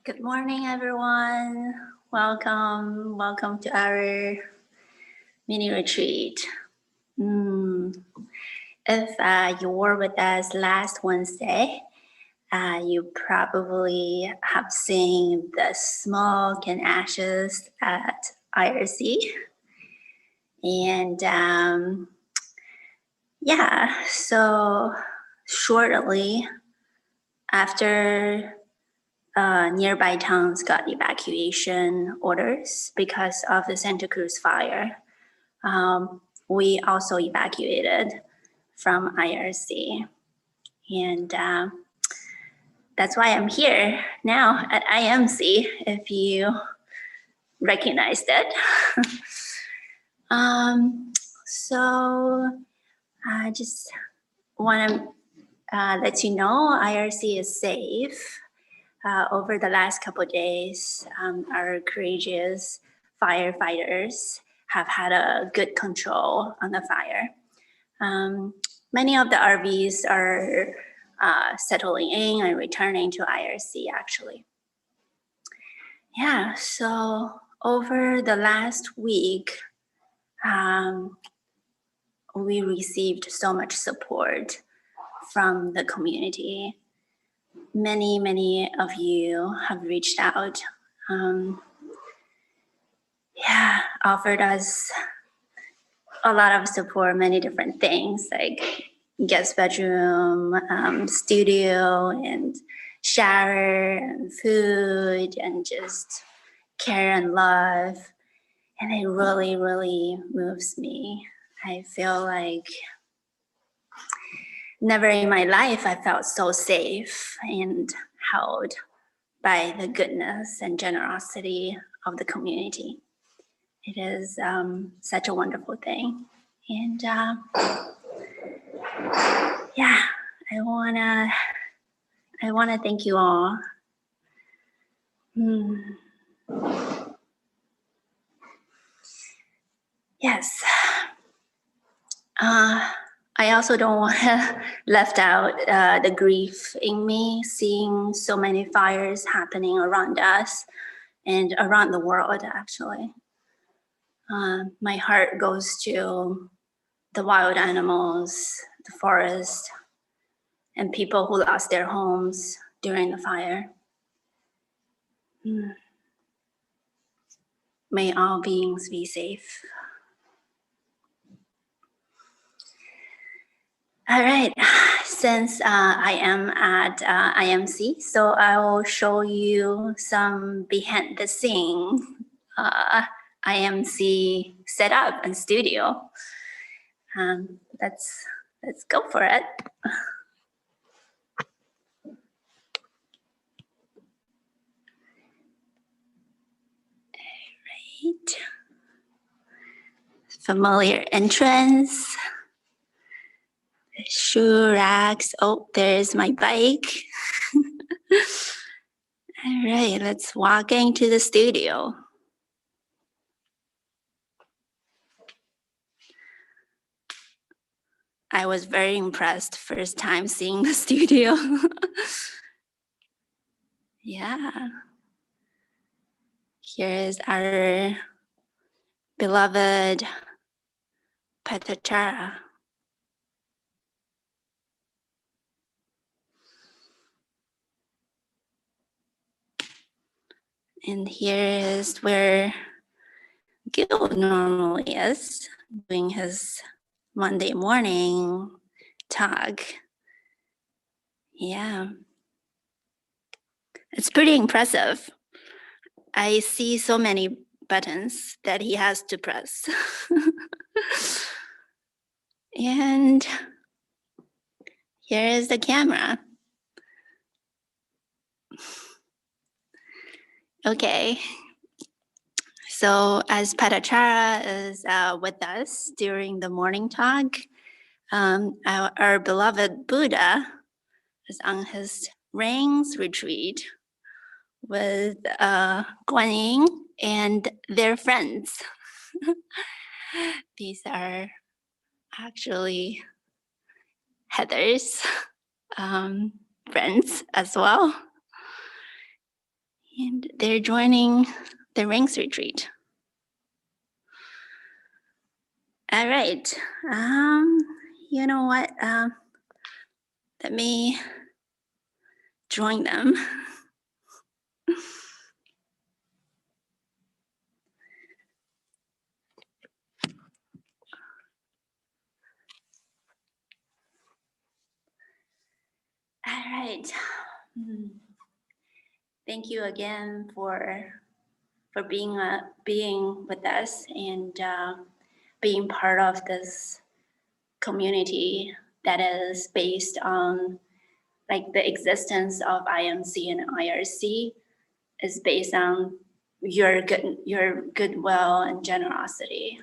Good morning, everyone. Welcome to our mini retreat. If you were with us last Wednesday, you probably have seen the smoke and ashes at IRC. And so shortly after nearby towns got evacuation orders because of the Santa Cruz fire. We also evacuated from IRC. And that's why I'm here now at IMC, if you recognized it. So I just want to let you know IRC is safe. Over the last couple of days, our courageous firefighters have had a good control on the fire. Many of the RVs are settling in and returning to IRC, actually. Yeah, so over the last week, we received so much support from the community. Many of you have reached out, offered us a lot of support, many different things like guest bedroom, studio, and shower, and food, and just care and love. And it really moves me. I feel like never in my life I felt so safe and held by the goodness and generosity of the community. It is such a wonderful thing. And I wanna thank you all. Yes. I also don't want to left out the grief in me, seeing so many fires happening around us and around the world, actually. My heart goes to the wild animals, the forest, and people who lost their homes during the fire. May all beings be safe. All right, since I am at IMC, so I will show you some behind the scene IMC setup and studio. Let's go for it. All right. Familiar entrance. Shoe racks. Oh, there's my bike. All right, let's walk into the studio. I was very impressed first time seeing the studio. Yeah. Here is our beloved Patachara. And here is where Gil normally is, doing his Monday morning talk. Yeah. It's pretty impressive. I see so many buttons that he has to press. And here is the camera. Okay. So as Patachara is with us during the morning talk, our beloved Buddha is on his rains retreat with Guanyin and their friends. These are actually Heather's friends as well. And they're joining the Rings retreat. All right. You know what? Let me join them. All right. Thank you again for being with us and being part of this community that is based on like the existence of IMC and IRC is based on your goodwill and generosity.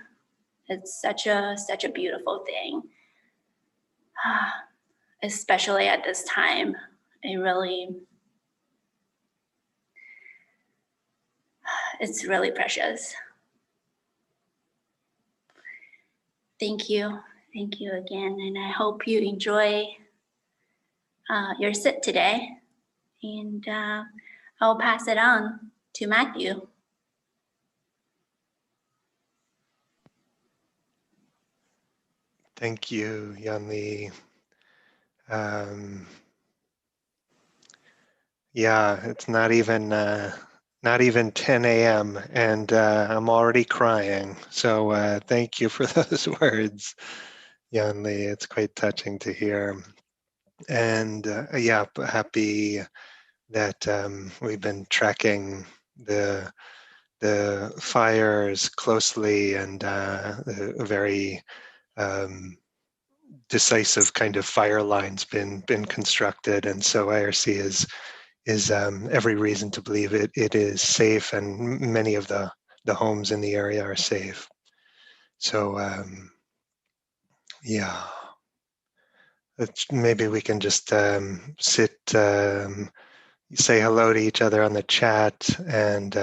It's such a beautiful thing, especially at this time. It's really precious. Thank you again, and I hope you enjoy your sit today. And I'll pass it on to Matthew. Thank you, Yanli. Yeah, it's not even 10 a.m. and I'm already crying. So thank you for those words, Yanli. It's quite touching to hear. And yeah, happy that we've been tracking the fires closely and a very decisive kind of fire lines been constructed, and so IRC is every reason to believe it is safe, and many of the homes in the area are safe. So yeah, maybe we can just sit, say hello to each other on the chat, and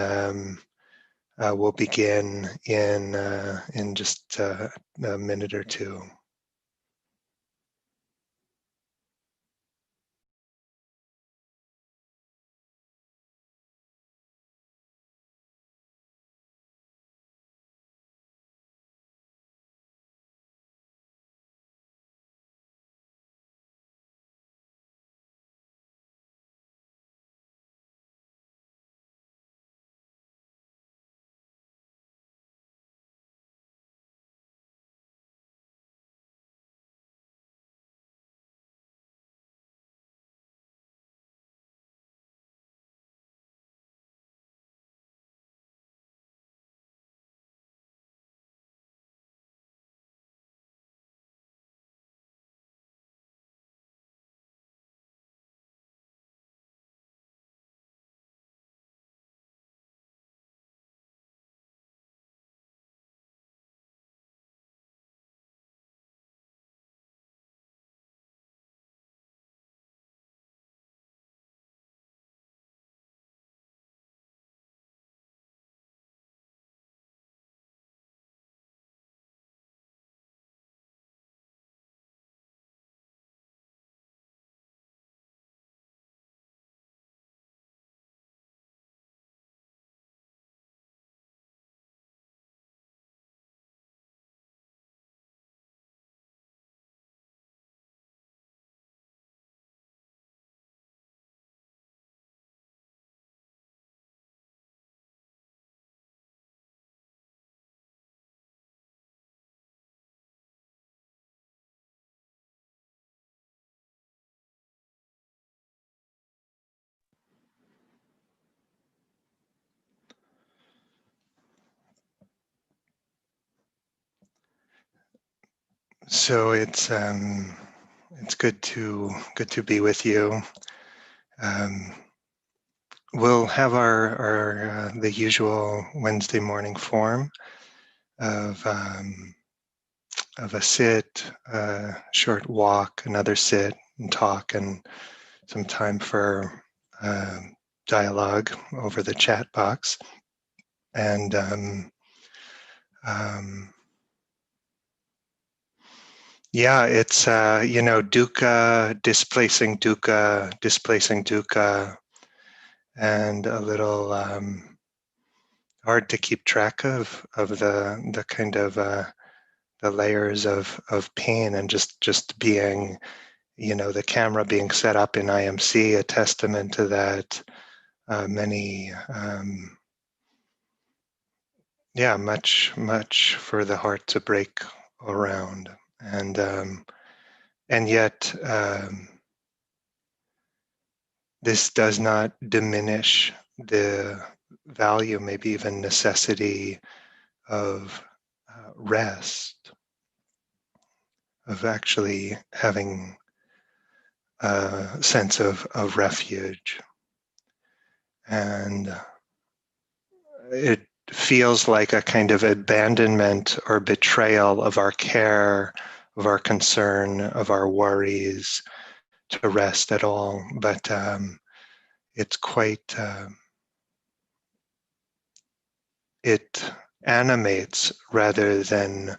we'll begin in just a minute or two. So it's good to be with you. We'll have our the usual Wednesday morning form of a sit, a short walk, another sit and talk, and some time for dialogue over the chat box. And yeah, it's dukkha displacing dukkha, and a little hard to keep track of the kind of the layers of pain, and just being, the camera being set up in IMC, a testament to that. Many, much for the heart to break around, and yet this does not diminish the value, maybe even necessity of rest, of actually having a sense of refuge. And it feels like a kind of abandonment or betrayal of our care, of our concern, of our worries to rest at all. But it's quite, it animates rather than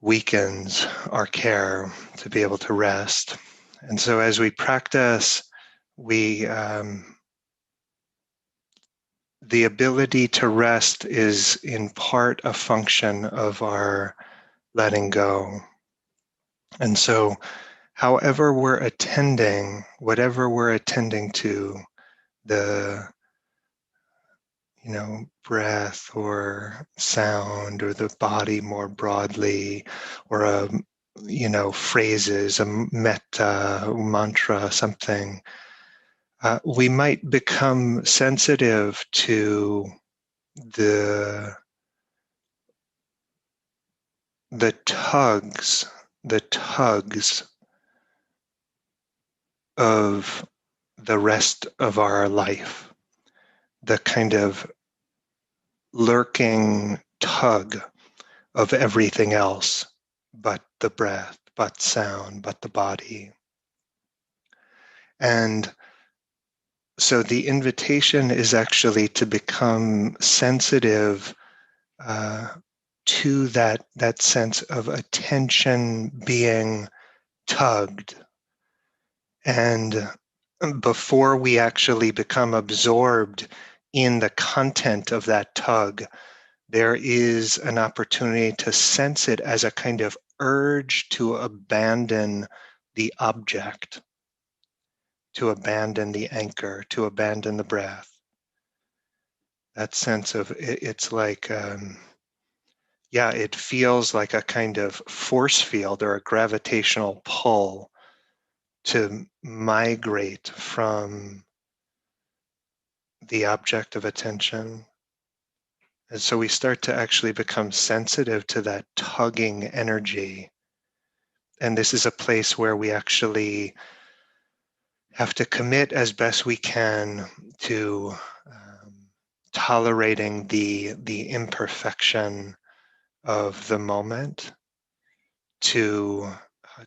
weakens our care to be able to rest. And so as we practice, we the ability to rest is in part a function of our letting go. And so however we're attending, whatever we're attending to, the breath or sound or the body more broadly, or phrases, a metta, mantra, something, we might become sensitive to the tugs of the rest of our life, the kind of lurking tug of everything else but the breath, but sound, but the body. And so the invitation is actually to become sensitive to that sense of attention being tugged. And before we actually become absorbed in the content of that tug, there is an opportunity to sense it as a kind of urge to abandon the object, to abandon the anchor, to abandon the breath. That sense of it's like, it feels like a kind of force field or a gravitational pull to migrate from the object of attention. And so we start to actually become sensitive to that tugging energy. And this is a place where we actually have to commit as best we can to tolerating the imperfection of the moment, to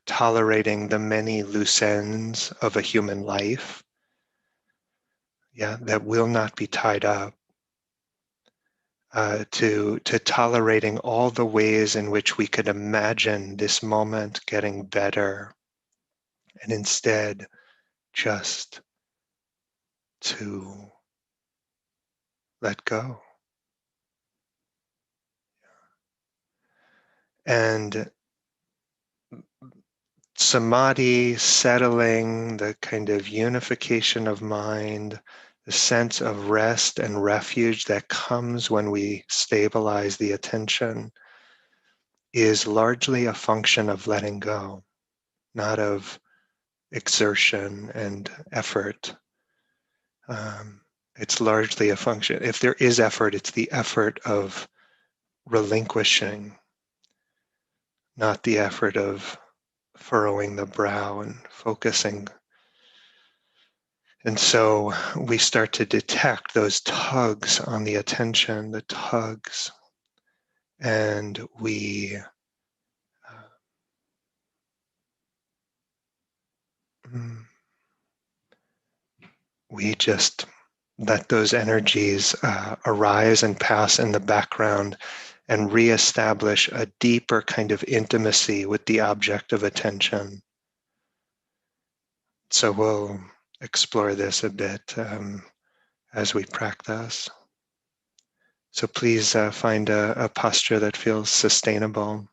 tolerating the many loose ends of a human life, that will not be tied up, to tolerating all the ways in which we could imagine this moment getting better, and instead just to let go. And samadhi, settling, the kind of unification of mind, the sense of rest and refuge that comes when we stabilize the attention, is largely a function of letting go, not of exertion and effort. It's largely a function. If there is effort, it's the effort of relinquishing, not the effort of furrowing the brow and focusing. And so we start to detect those tugs on the attention, the tugs, and we just let those energies arise and pass in the background and reestablish a deeper kind of intimacy with the object of attention. So we'll explore this a bit as we practice. So please find a posture that feels sustainable.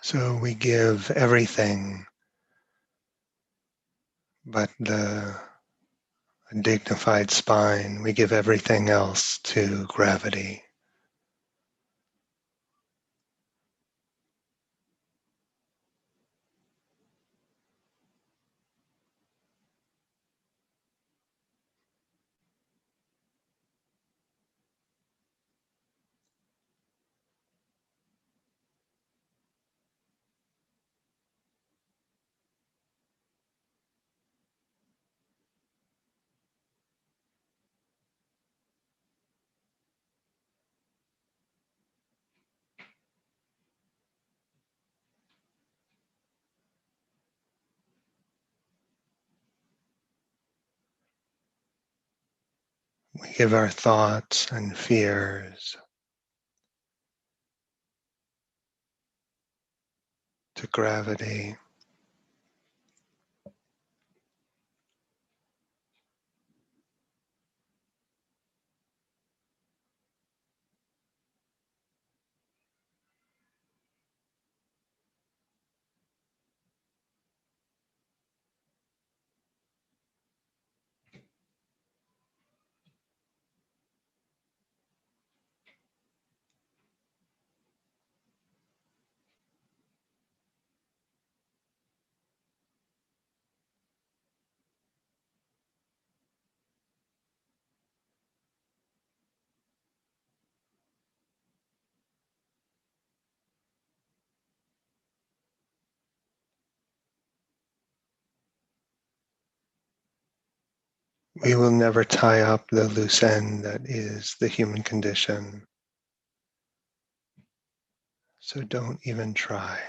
So we give everything but the dignified spine. We give everything else to gravity. We give our thoughts and fears to gravity. We will never tie up the loose end that is the human condition. So don't even try.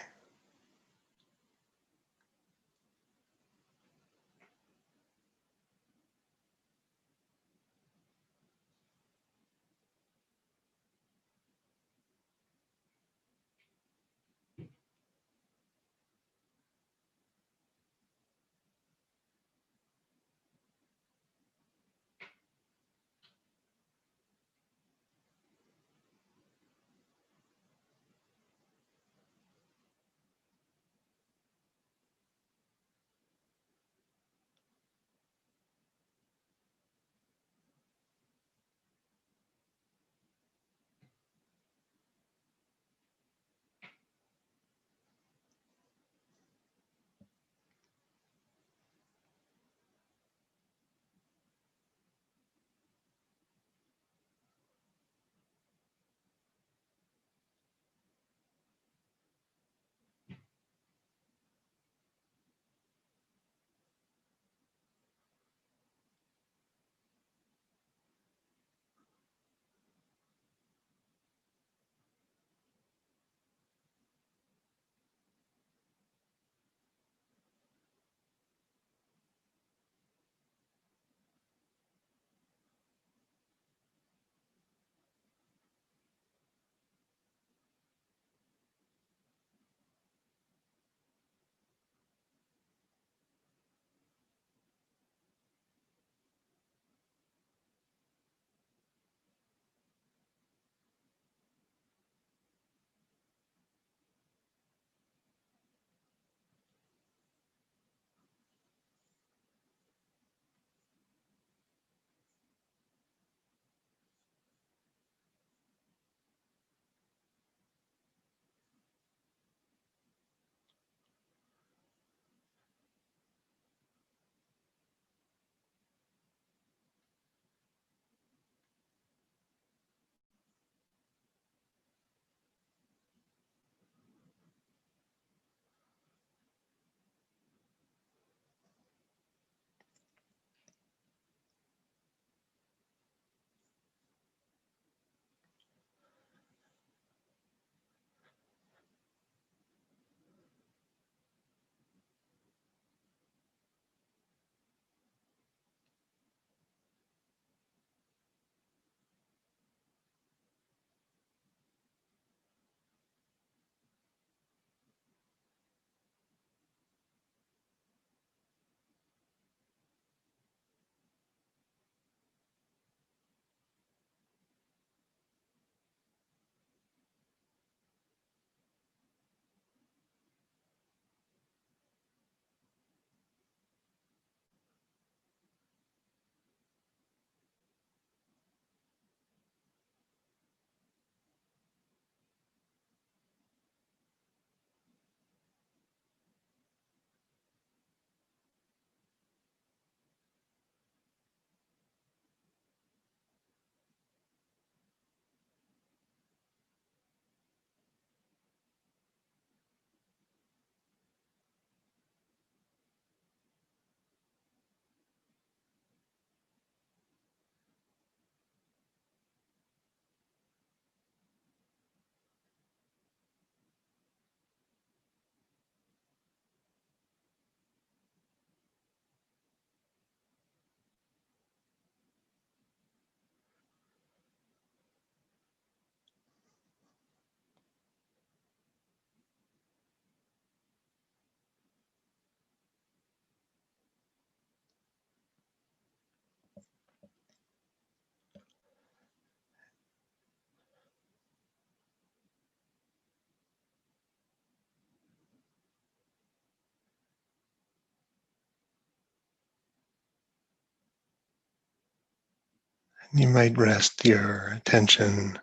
You might rest your attention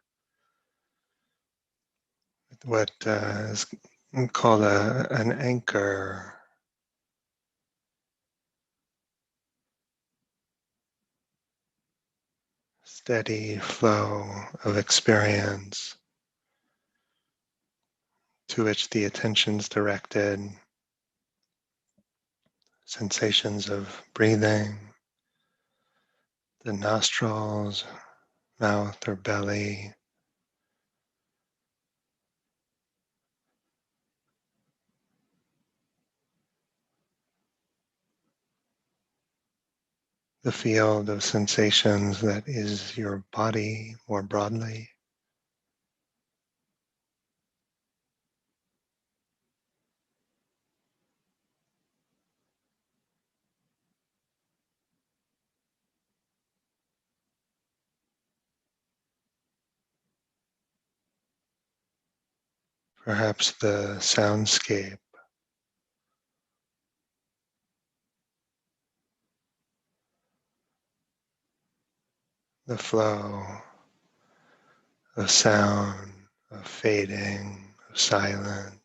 with what is called an anchor, steady flow of experience to which the attention is directed, sensations of breathing, the nostrils, mouth or belly, the field of sensations that is your body more broadly. Perhaps the soundscape, the flow of sound, of fading, of silence.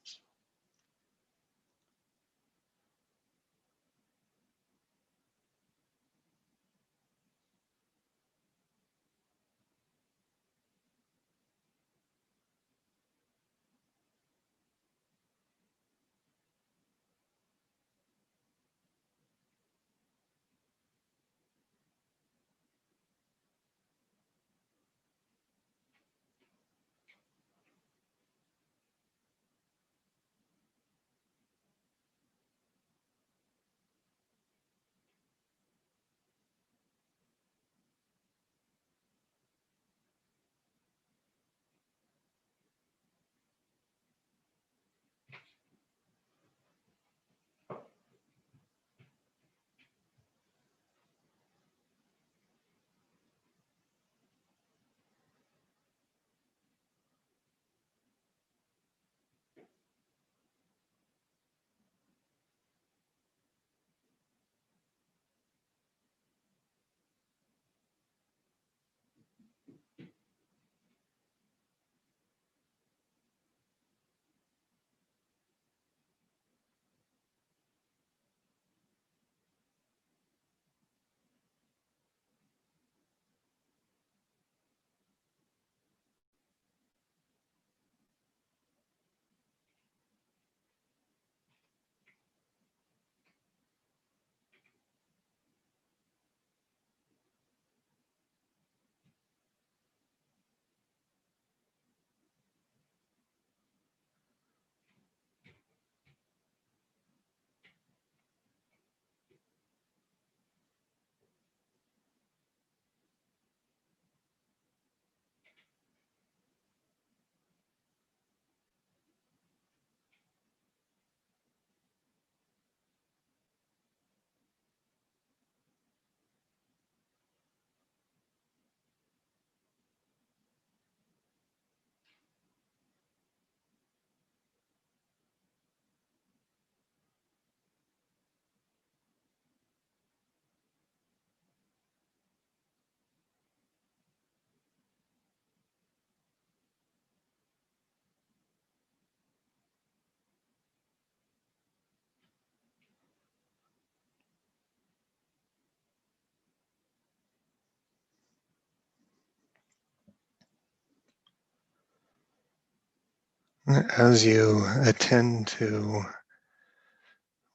As you attend to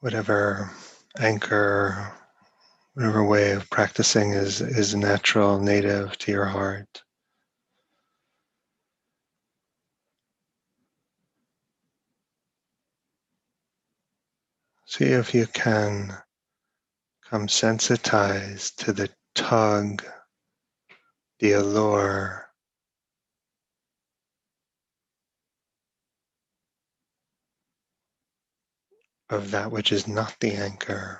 whatever anchor, whatever way of practicing is natural, native to your heart, see if you can come sensitized to the tug, the allure of that which is not the anchor.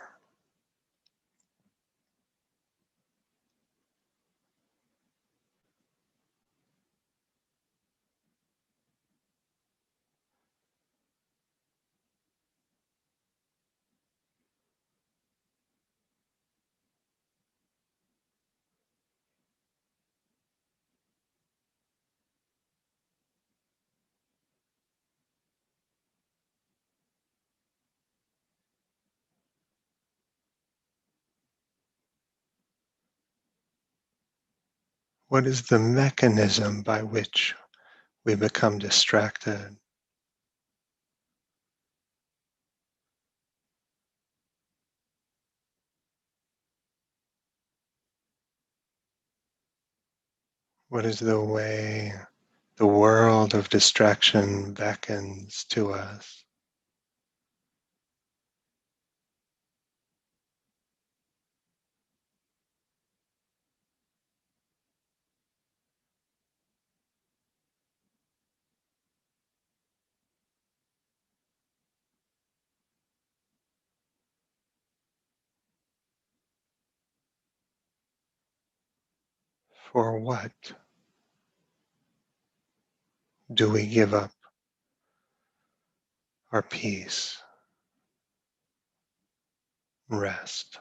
What is the mechanism by which we become distracted? What is the way the world of distraction beckons to us? For what do we give up our peace, rest?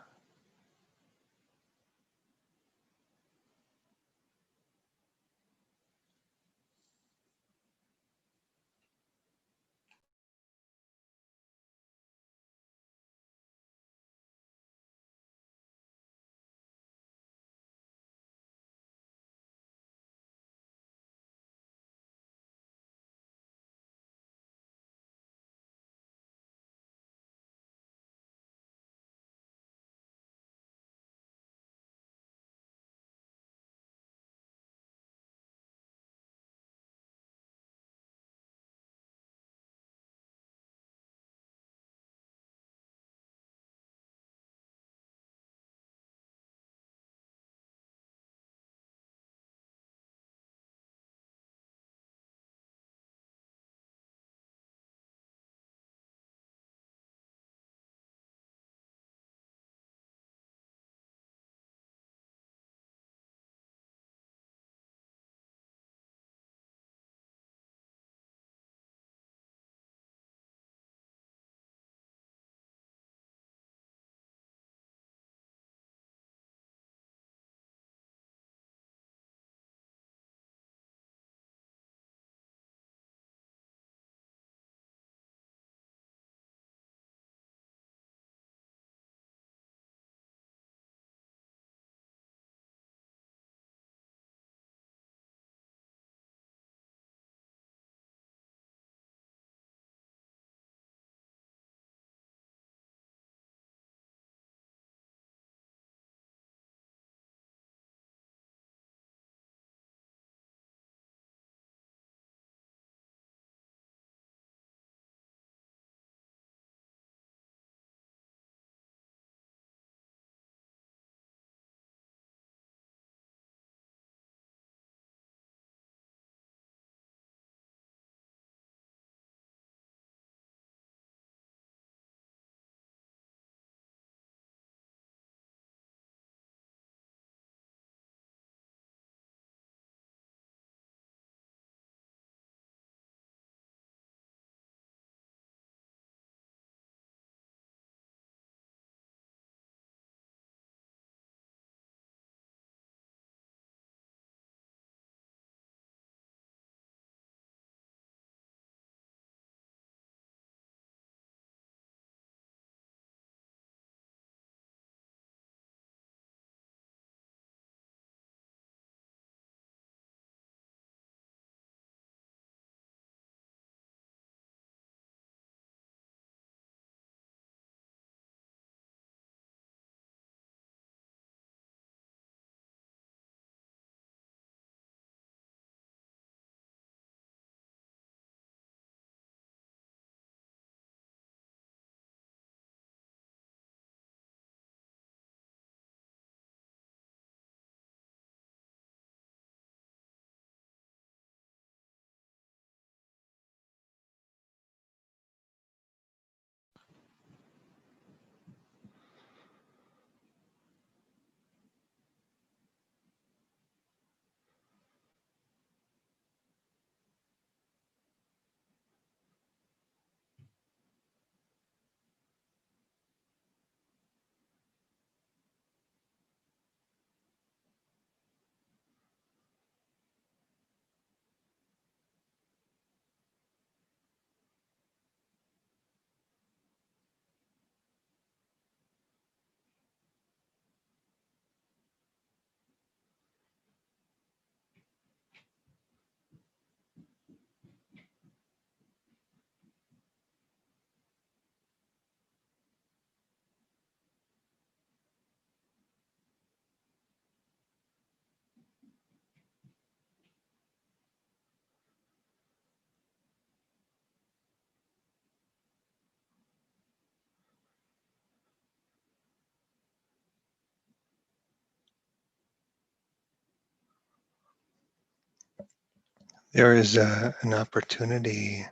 There is an opportunity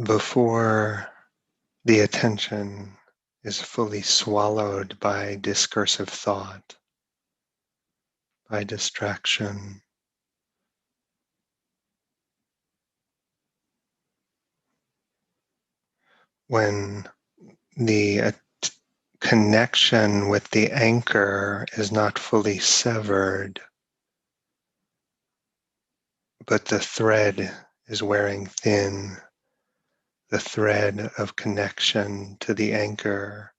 before the attention is fully swallowed by discursive thought, by distraction. When the connection with the anchor is not fully severed, but the thread is wearing thin, the thread of connection to the anchor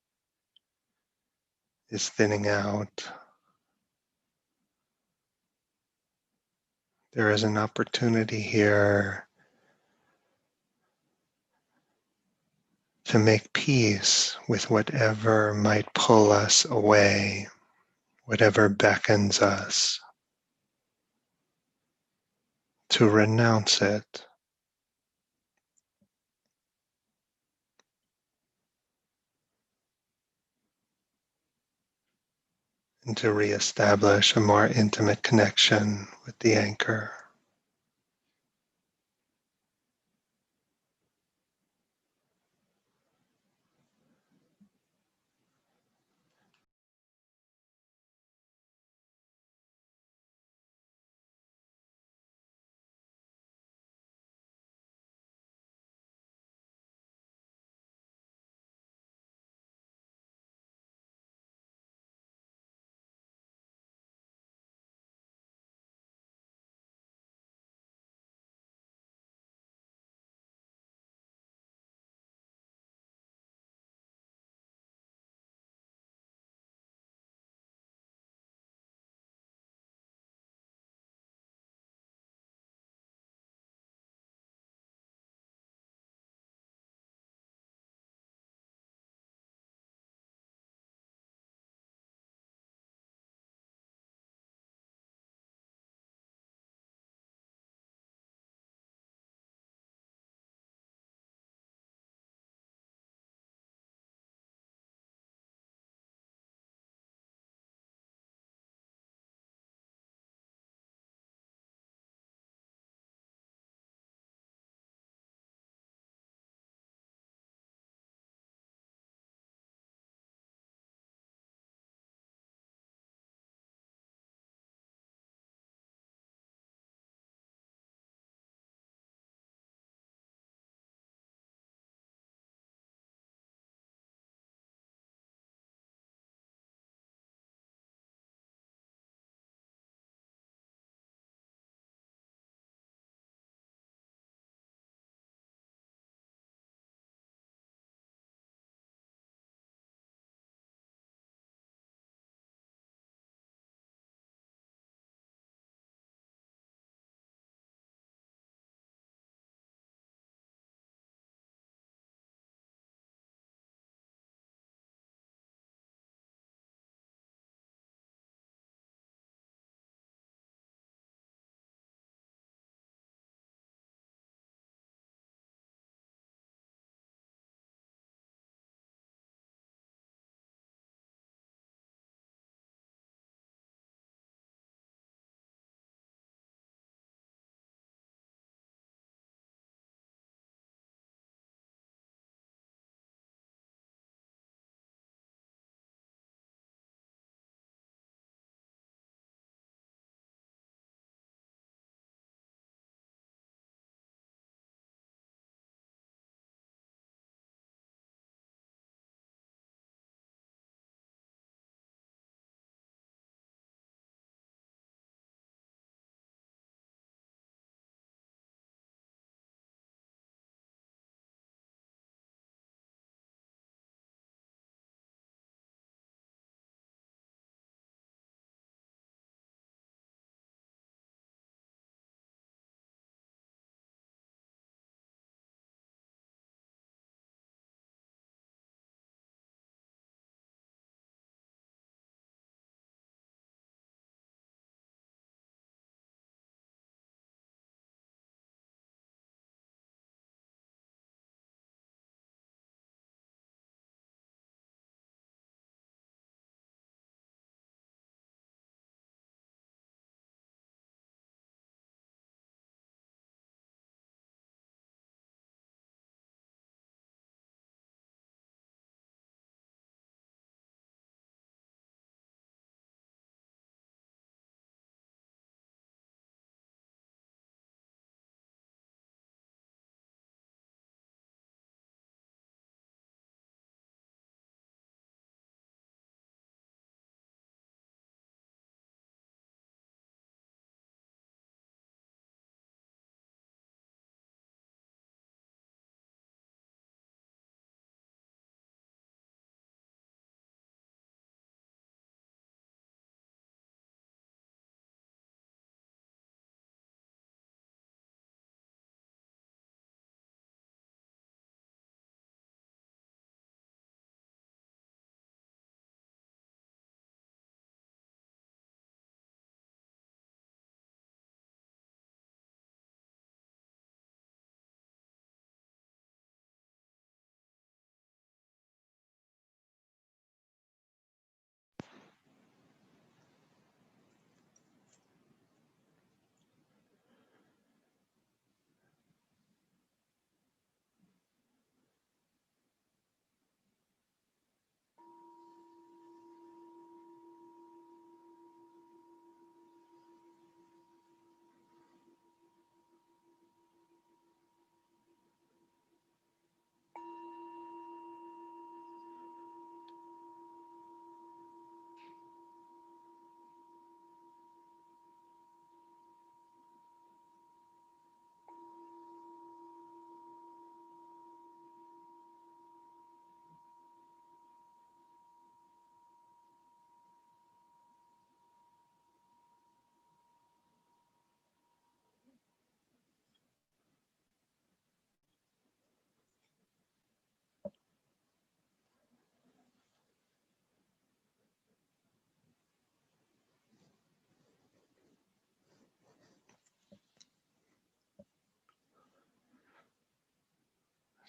is thinning out. There is an opportunity here to make peace with whatever might pull us away, whatever beckons us, to renounce it, and to reestablish a more intimate connection with the anchor.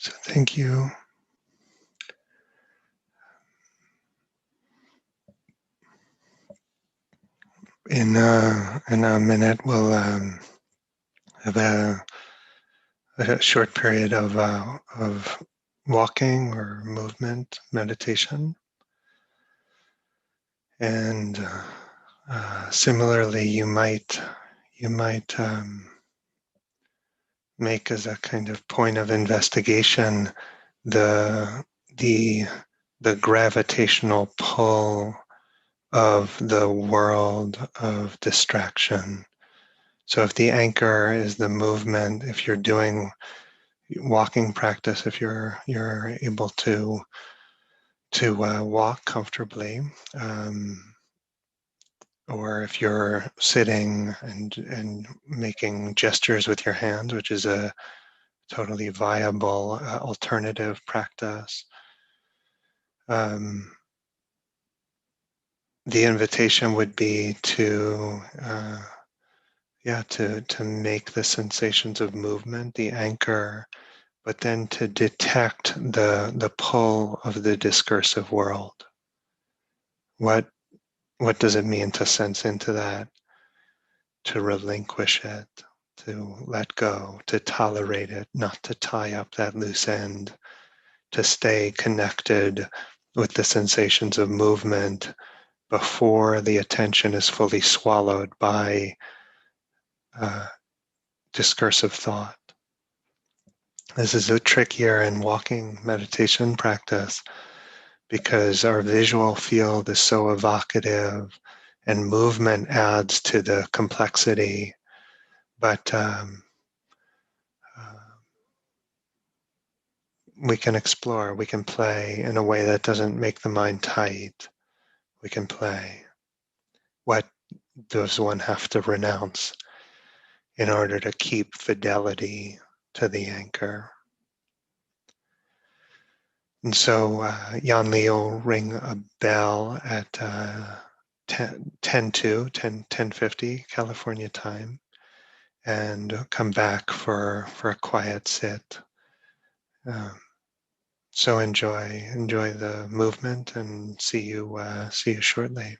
So thank you. In a minute, we'll have a short period of walking or movement meditation. And similarly, you might make as a kind of point of investigation the the the gravitational pull of the world of distraction. So if the anchor is the movement, if you're doing walking practice, if you're able to walk comfortably, or if you're sitting and making gestures with your hands, which is a totally viable alternative practice. The invitation would be to make the sensations of movement the anchor, but then to detect the pull of the discursive world. What does it mean to sense into that? To relinquish it, to let go, to tolerate it, not to tie up that loose end, to stay connected with the sensations of movement before the attention is fully swallowed by discursive thought. This is a trickier in walking meditation practice because our visual field is so evocative and movement adds to the complexity. But we can explore, we can play in a way that doesn't make the mind tight. We can play. What does one have to renounce in order to keep fidelity to the anchor? And so Jan Lee will ring a bell at 10:50 California time and come back for a quiet sit. So enjoy the movement and see you shortly.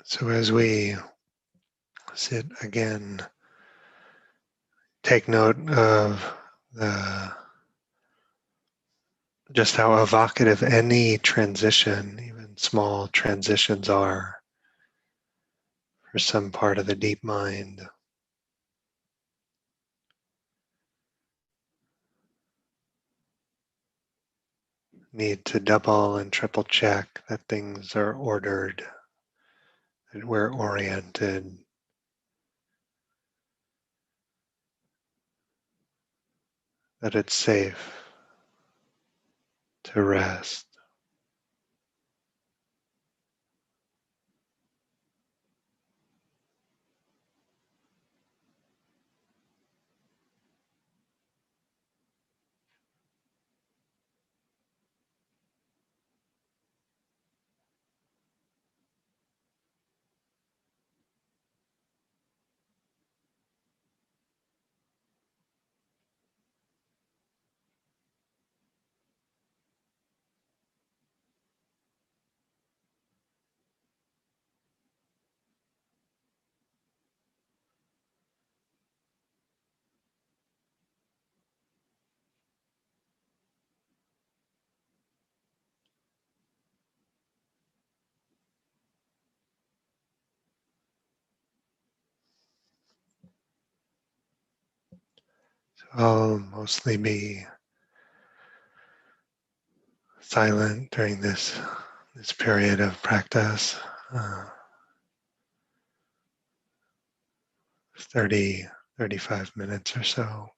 So as we sit again, take note of just how evocative any transition, even small transitions, are for some part of the deep mind. Need to double and triple check that things are ordered, that we're oriented, that it's safe to rest. So I'll mostly be silent during this period of practice, 30, 35 minutes or so.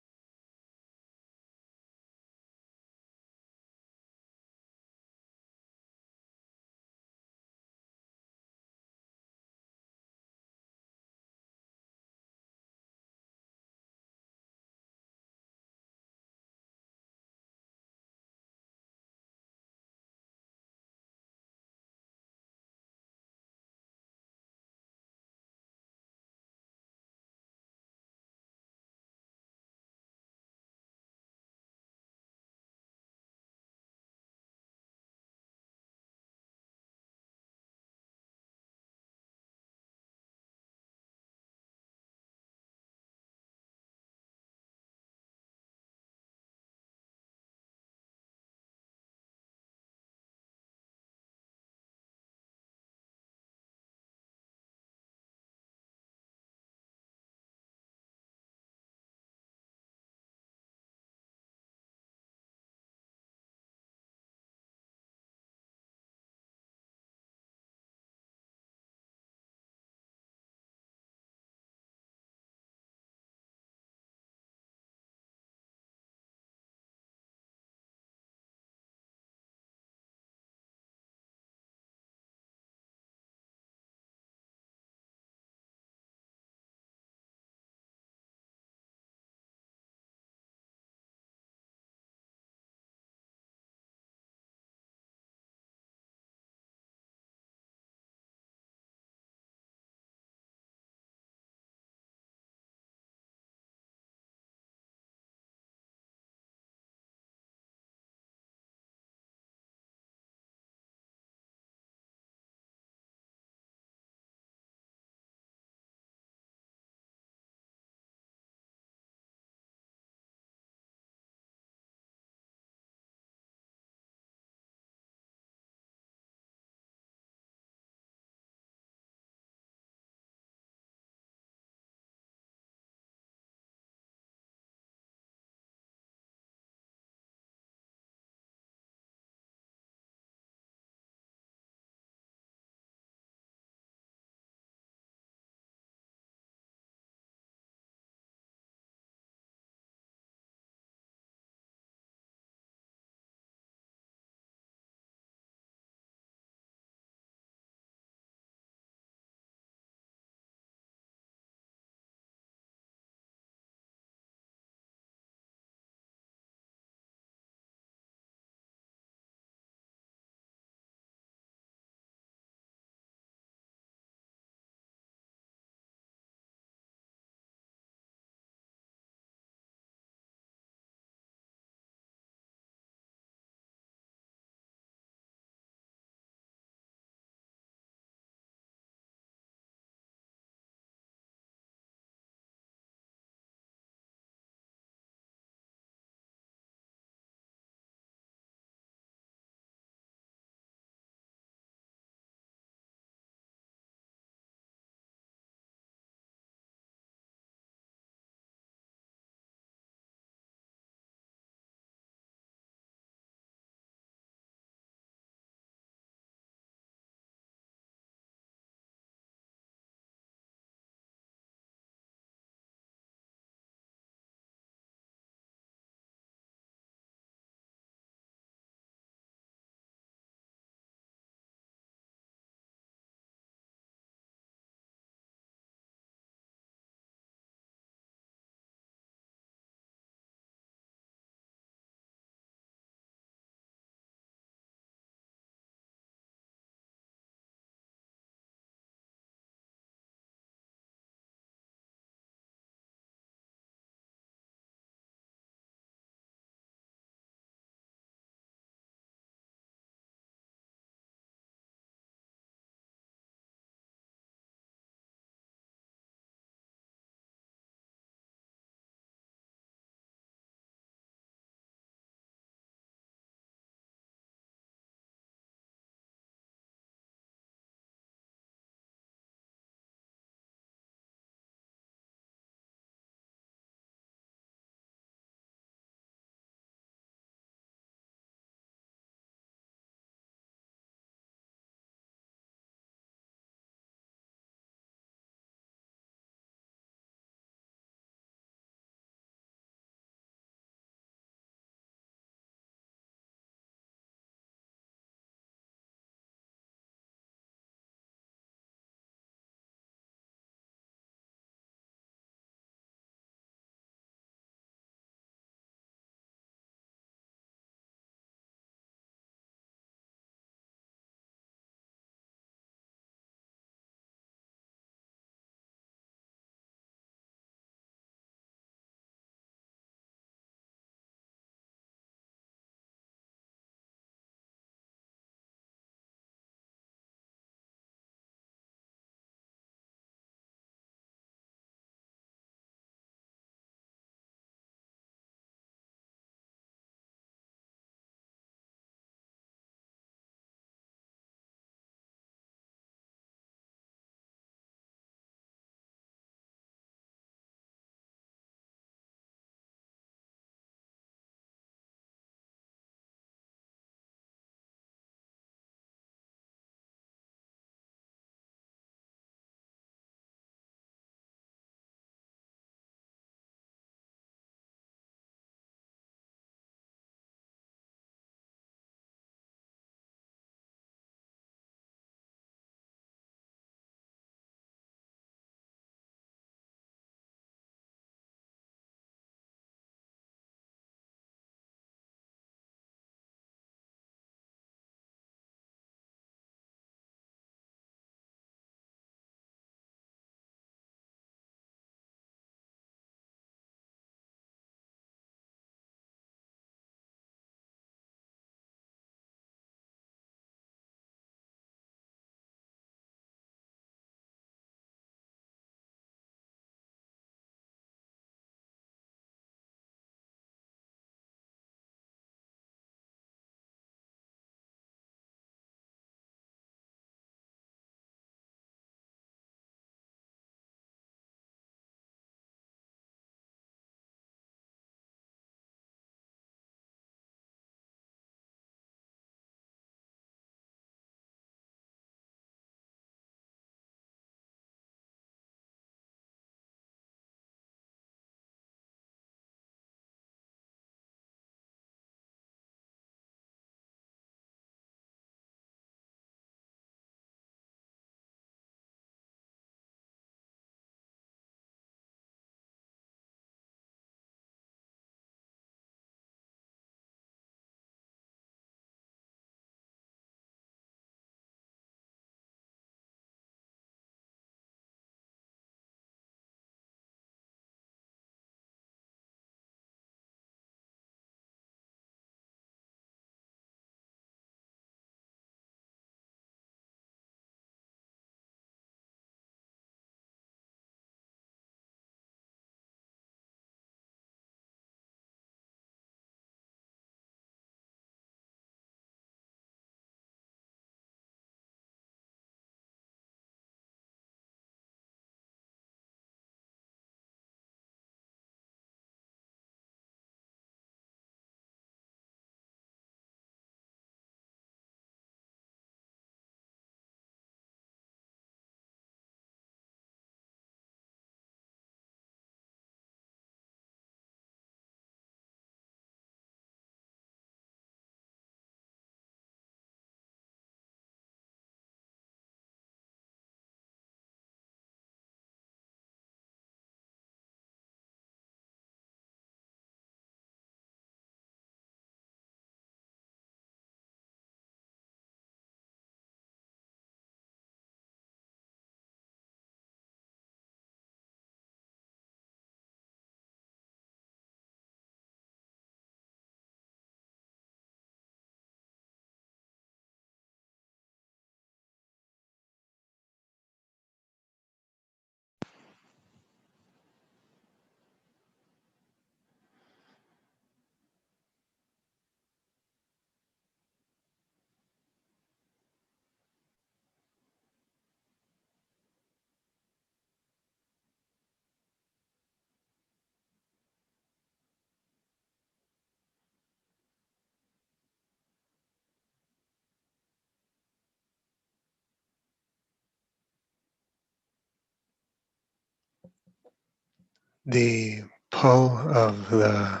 The pull of the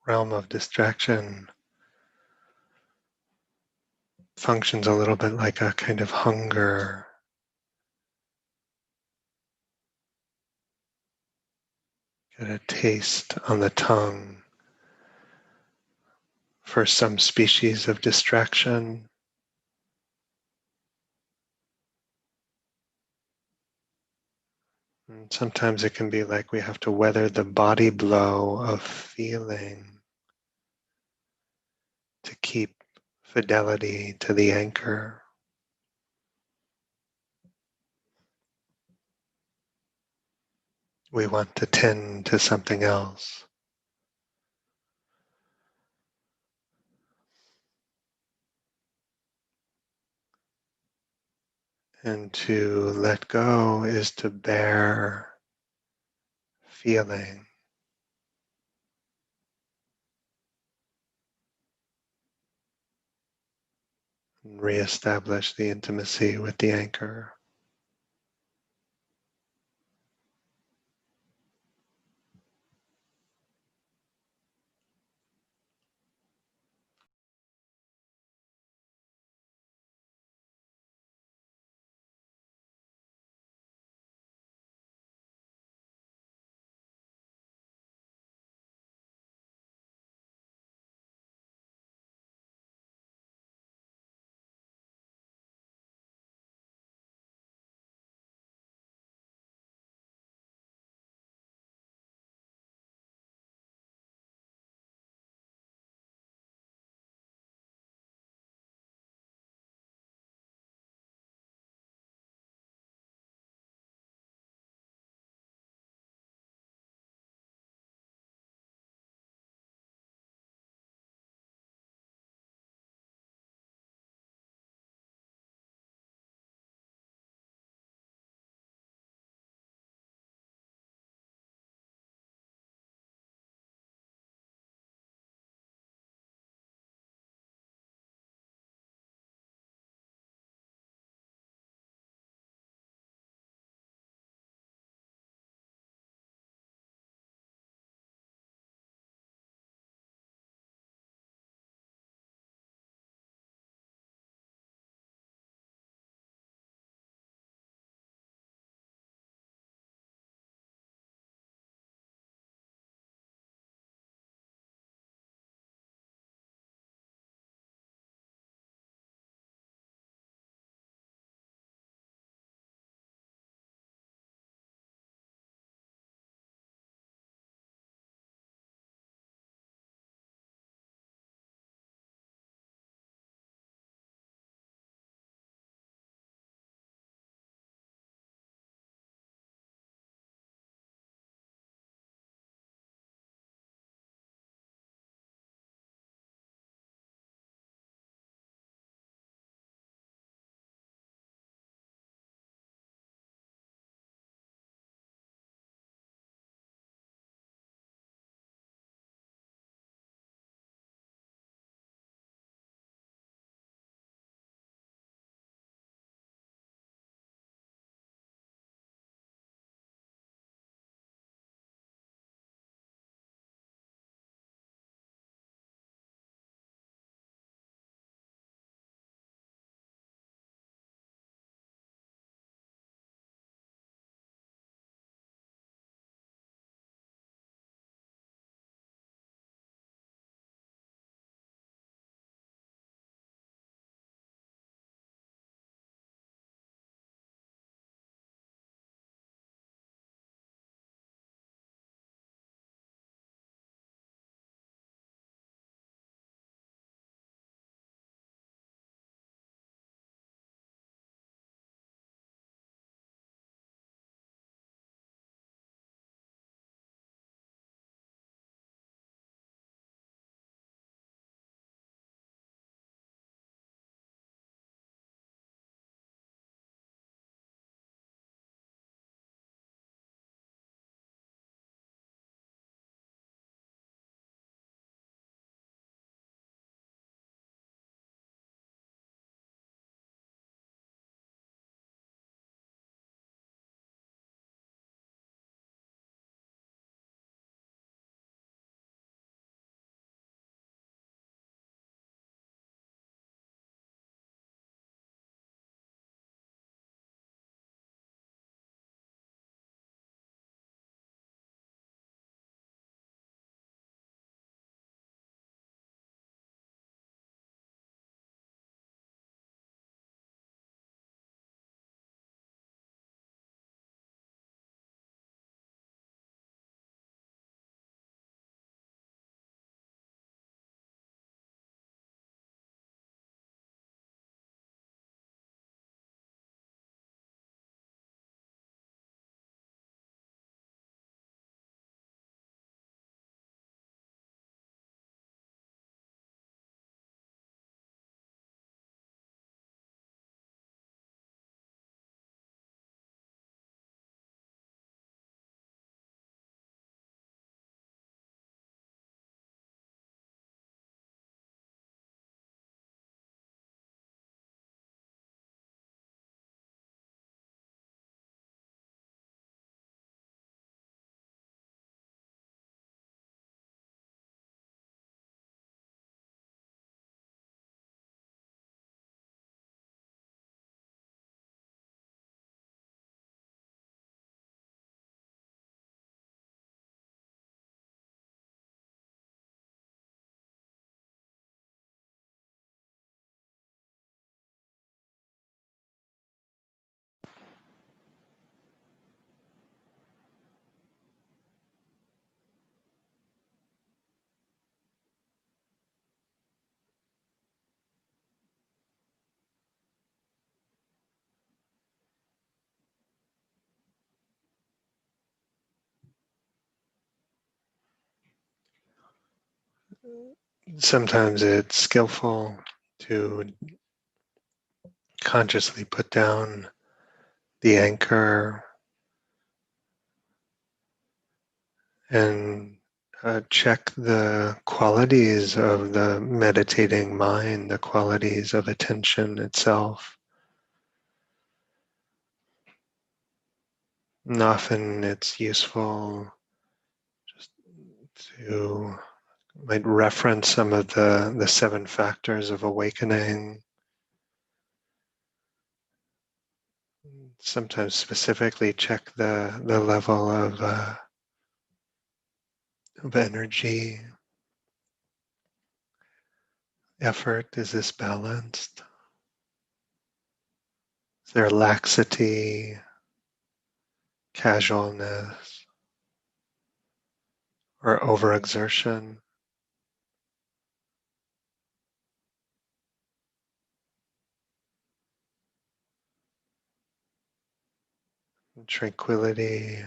realm of distraction functions a little bit like a kind of hunger. Get a taste on the tongue for some species of distraction. And sometimes it can be like we have to weather the body blow of feeling to keep fidelity to the anchor. We want to tend to something else. And to let go is to bear feeling. And reestablish the intimacy with the anchor. sometimes it's skillful to consciously put down the anchor and check the qualities of the meditating mind, the qualities of attention itself. And often it's useful just to might reference some of the seven factors of awakening, sometimes specifically check the level of energy, effort. Is this balanced? Is there laxity, casualness, or overexertion? Tranquility.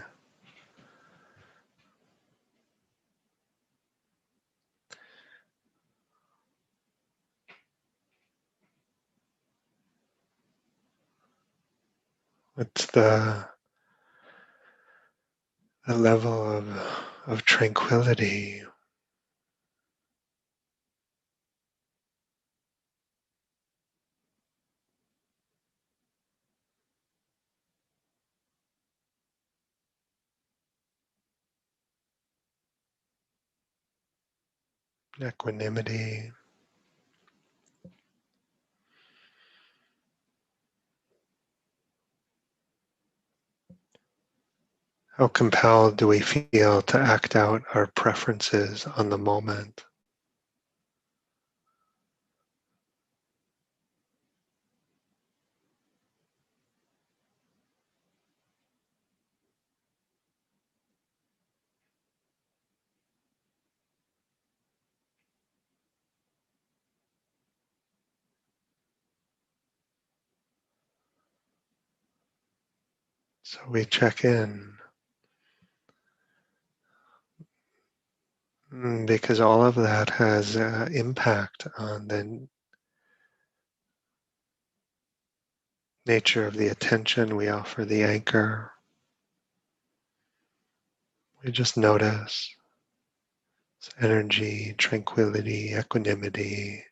It's the level of tranquility. Equanimity. How compelled do we feel to act out our preferences on the moment? So we check in, because all of that has impact on the nature of the attention we offer the anchor. We just notice energy, tranquility, equanimity.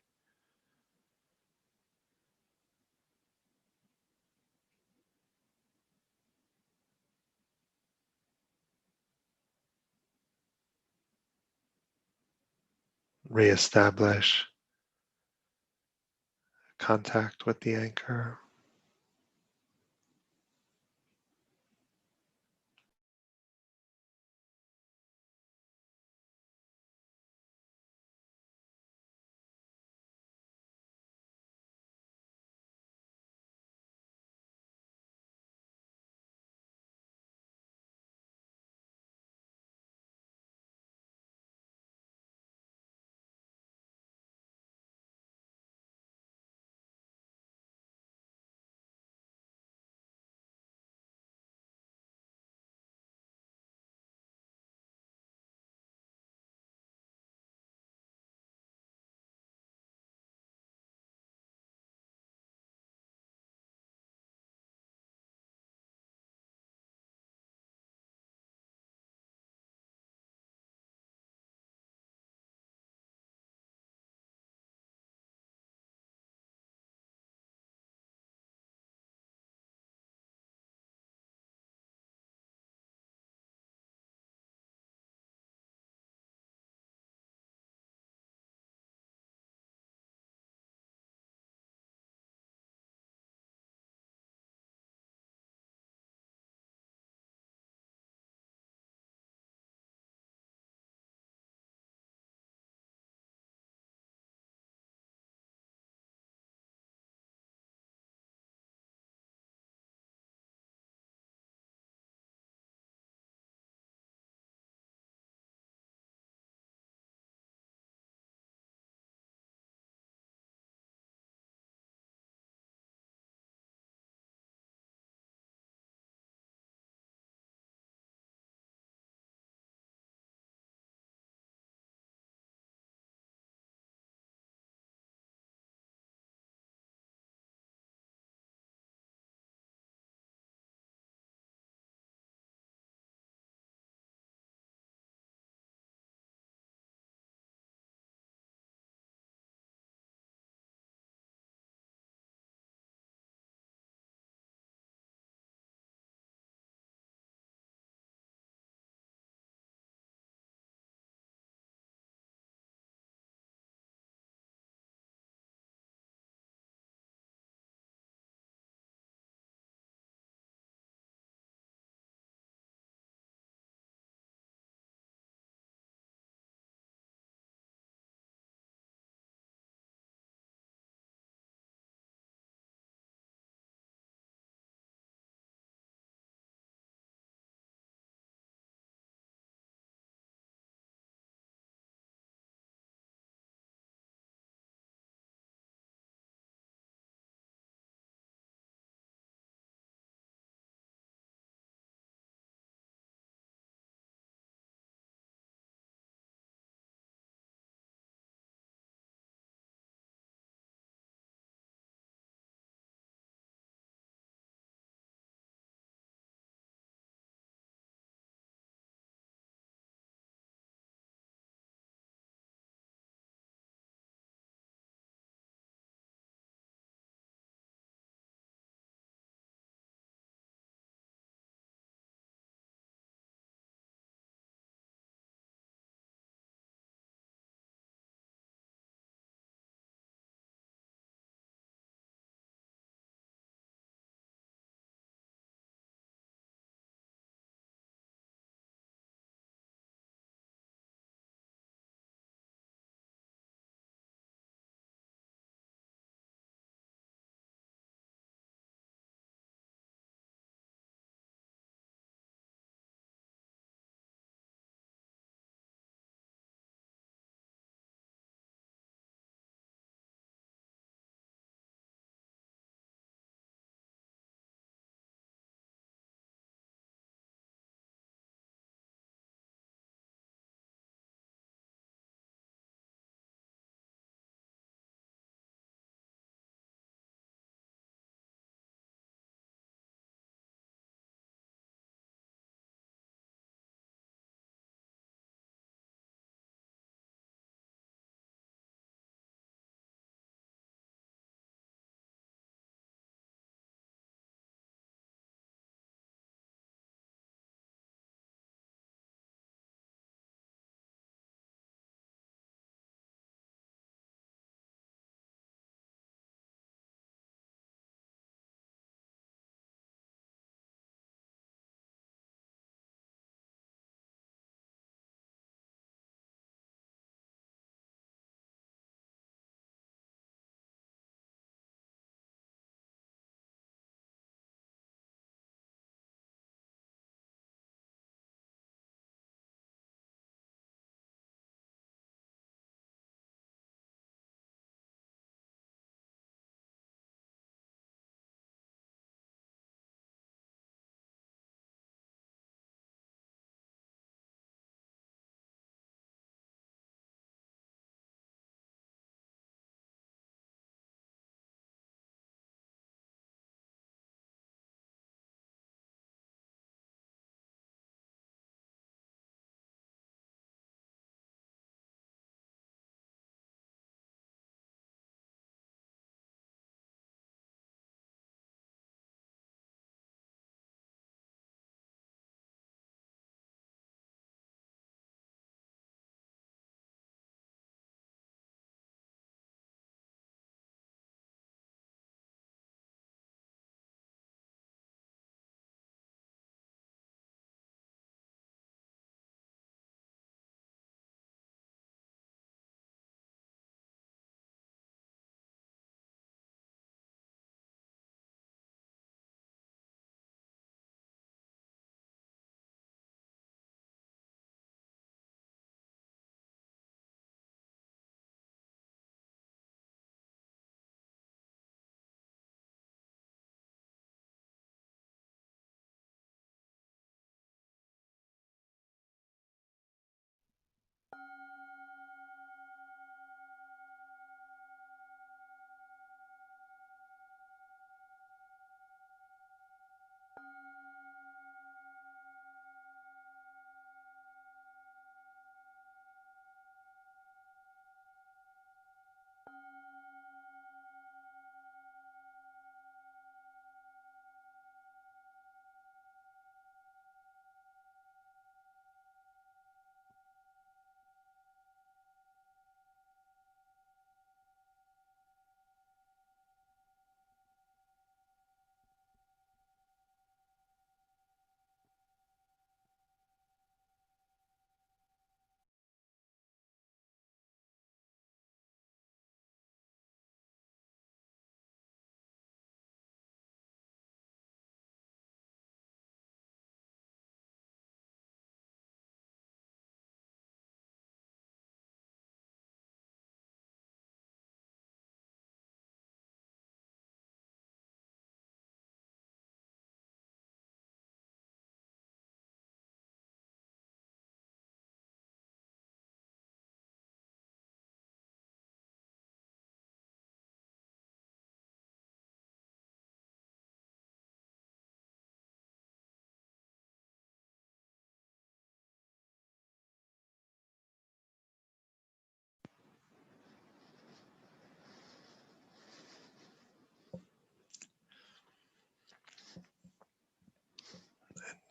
Reestablish contact with the anchor.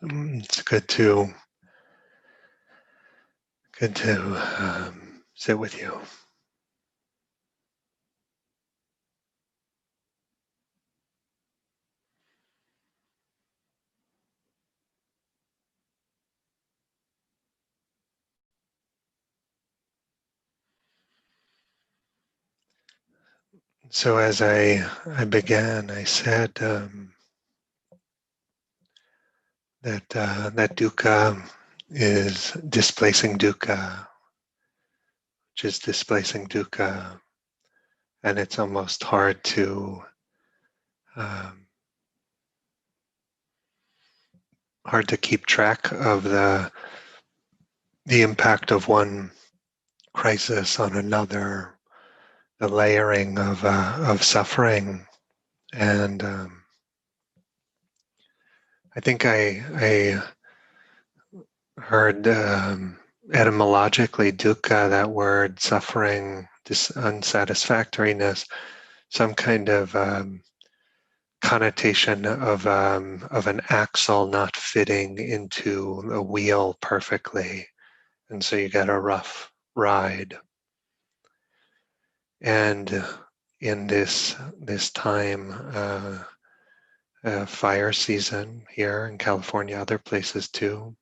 It's good to sit with you. So as I began, I said that dukkha is displacing dukkha, which is displacing dukkha, and it's almost hard to keep track of the impact of one crisis on another, the layering of suffering, and I think I heard etymologically dukkha, that word suffering, this unsatisfactoriness, some kind of connotation of an axle not fitting into a wheel perfectly, and so you get a rough ride. And in this time, fire season here in California, other places too,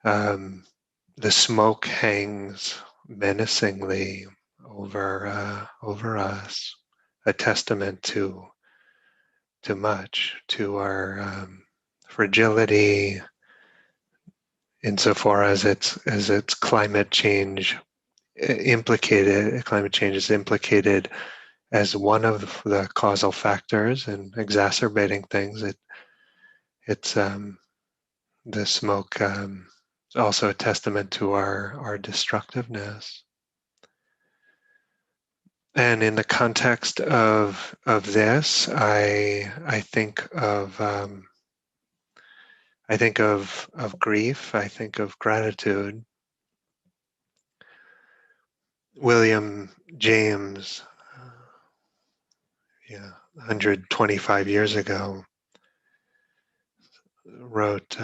the smoke hangs menacingly over us, a testament to much, to our fragility, insofar as it's climate change implicated. Climate change is implicated as one of the causal factors in exacerbating things. It's the smoke is also a testament to our destructiveness. And in the context of this, I think of grief. I think of gratitude. William James, 125 years ago, wrote,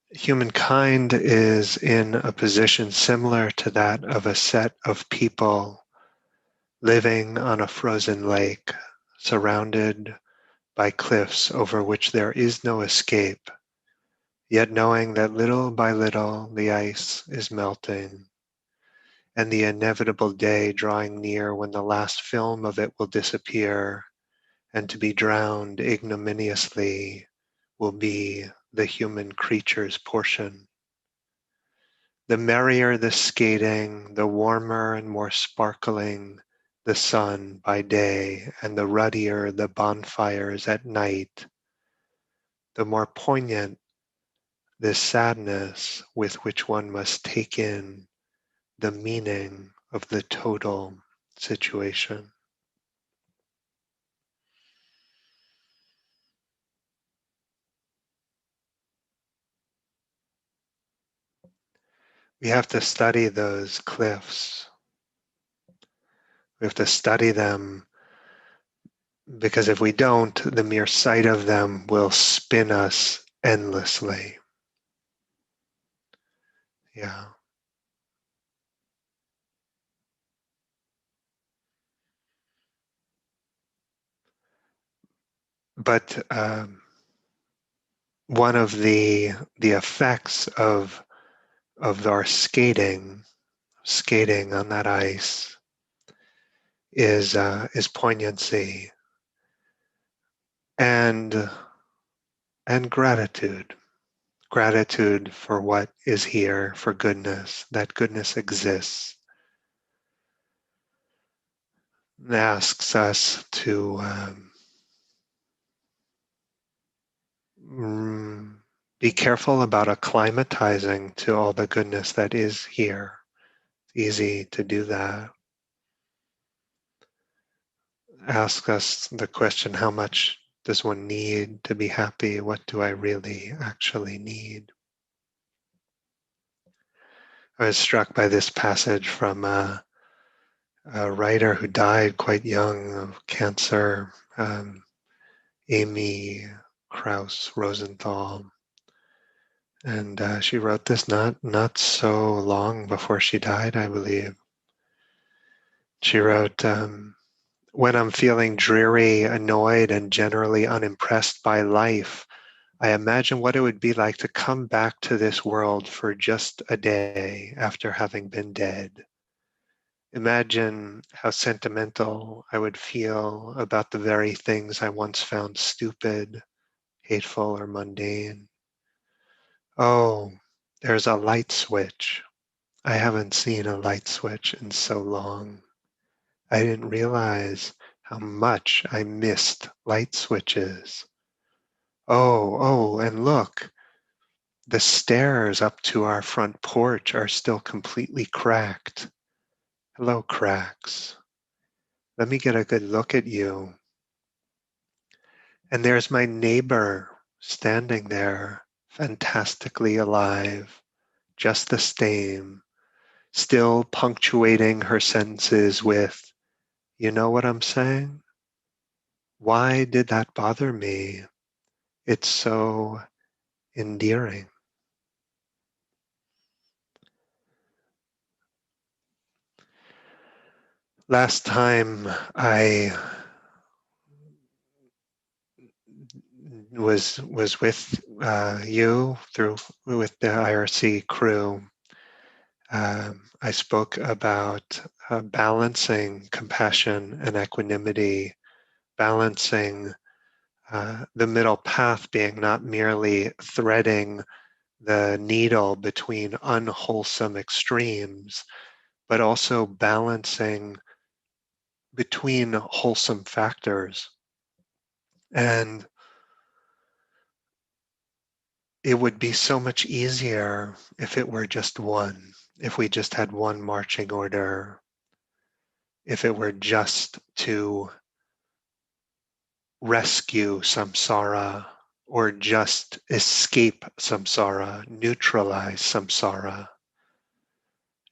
"Humankind is in a position similar to that of a set of people living on a frozen lake, surrounded by cliffs over which there is no escape, yet knowing that little by little the ice is melting, and the inevitable day drawing near when the last film of it will disappear, and to be drowned ignominiously will be the human creature's portion. The merrier the skating, the warmer and more sparkling the sun by day, and the ruddier the bonfires at night, the more poignant this sadness with which one must take in the meaning of the total situation." We have to study those cliffs. We have to study them, because if we don't, the mere sight of them will spin us endlessly. Yeah. But one of the effects of our skating on that ice is poignancy and gratitude. Gratitude for what is here, for goodness, that goodness exists. It asks us to be careful about acclimatizing to all the goodness that is here. It's easy to do that. Ask us the question, how much does one need to be happy? What do I really actually need? I was struck by this passage from a writer who died quite young of cancer, Amy Krauss Rosenthal. And she wrote this not so long before she died, I believe. She wrote, when I'm feeling dreary, annoyed, and generally unimpressed by life, I imagine what it would be like to come back to this world for just a day after having been dead. Imagine how sentimental I would feel about the very things I once found stupid, hateful, or mundane. Oh, there's a light switch. I haven't seen a light switch in so long. I didn't realize how much I missed light switches. Oh, and look, the stairs up to our front porch are still completely cracked. Hello, cracks. Let me get a good look at you. And there's my neighbor standing there, fantastically alive, just the same, still punctuating her sentences with, you know what I'm saying? Why did that bother me? It's so endearing. Last time I was with you with the IRC crew, I spoke about balancing compassion and equanimity, balancing the middle path being not merely threading the needle between unwholesome extremes, but also balancing between wholesome factors. And it would be so much easier if it were just one, if we just had one marching order, if it were just to rescue samsara or just escape samsara, neutralize samsara.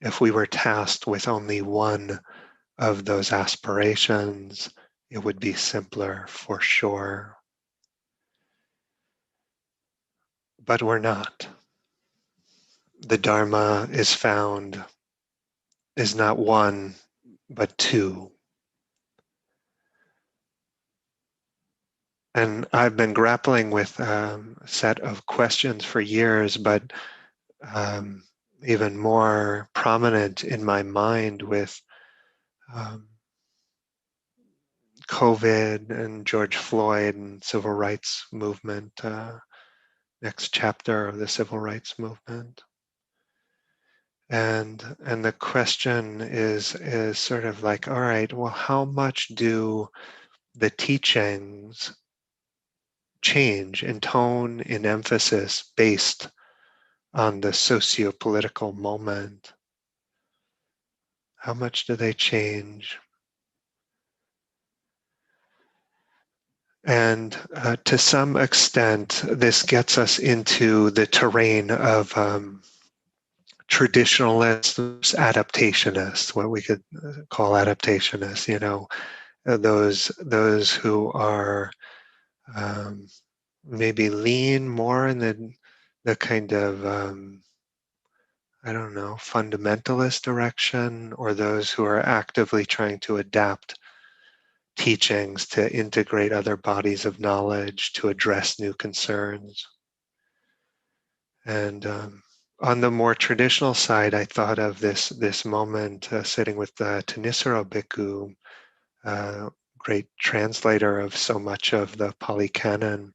If we were tasked with only one of those aspirations, it would be simpler for sure. But we're not. The Dharma is not one, but two. And I've been grappling with a set of questions for years, but even more prominent in my mind with COVID and George Floyd and civil rights movement, next chapter of the civil rights movement. And the question is sort of like, all right, well, how much do the teachings change in tone, in emphasis, based on the socio-political moment? How much do they change? And to some extent, this gets us into the terrain of traditionalists, adaptationists, what we could call adaptationists, those who are maybe lean more in the kind of I don't know, fundamentalist direction, or those who are actively trying to adapt teachings to integrate other bodies of knowledge to address new concerns. And on the more traditional side, I thought of this moment sitting with Thanissaro Bhikkhu, great translator of so much of the Pali Canon,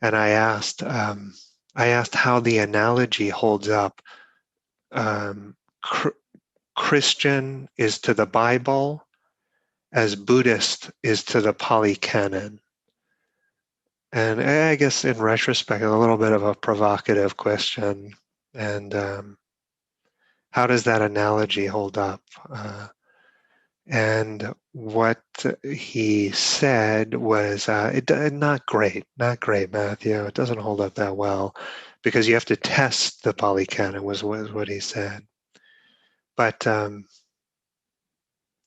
and I asked how the analogy holds up. Christian is to the Bible as Buddhist is to the Pali Canon. And I guess in retrospect, a little bit of a provocative question. And how does that analogy hold up? And what he said was, not great, Matthew. It doesn't hold up that well because you have to test the Pali Canon, was what he said. But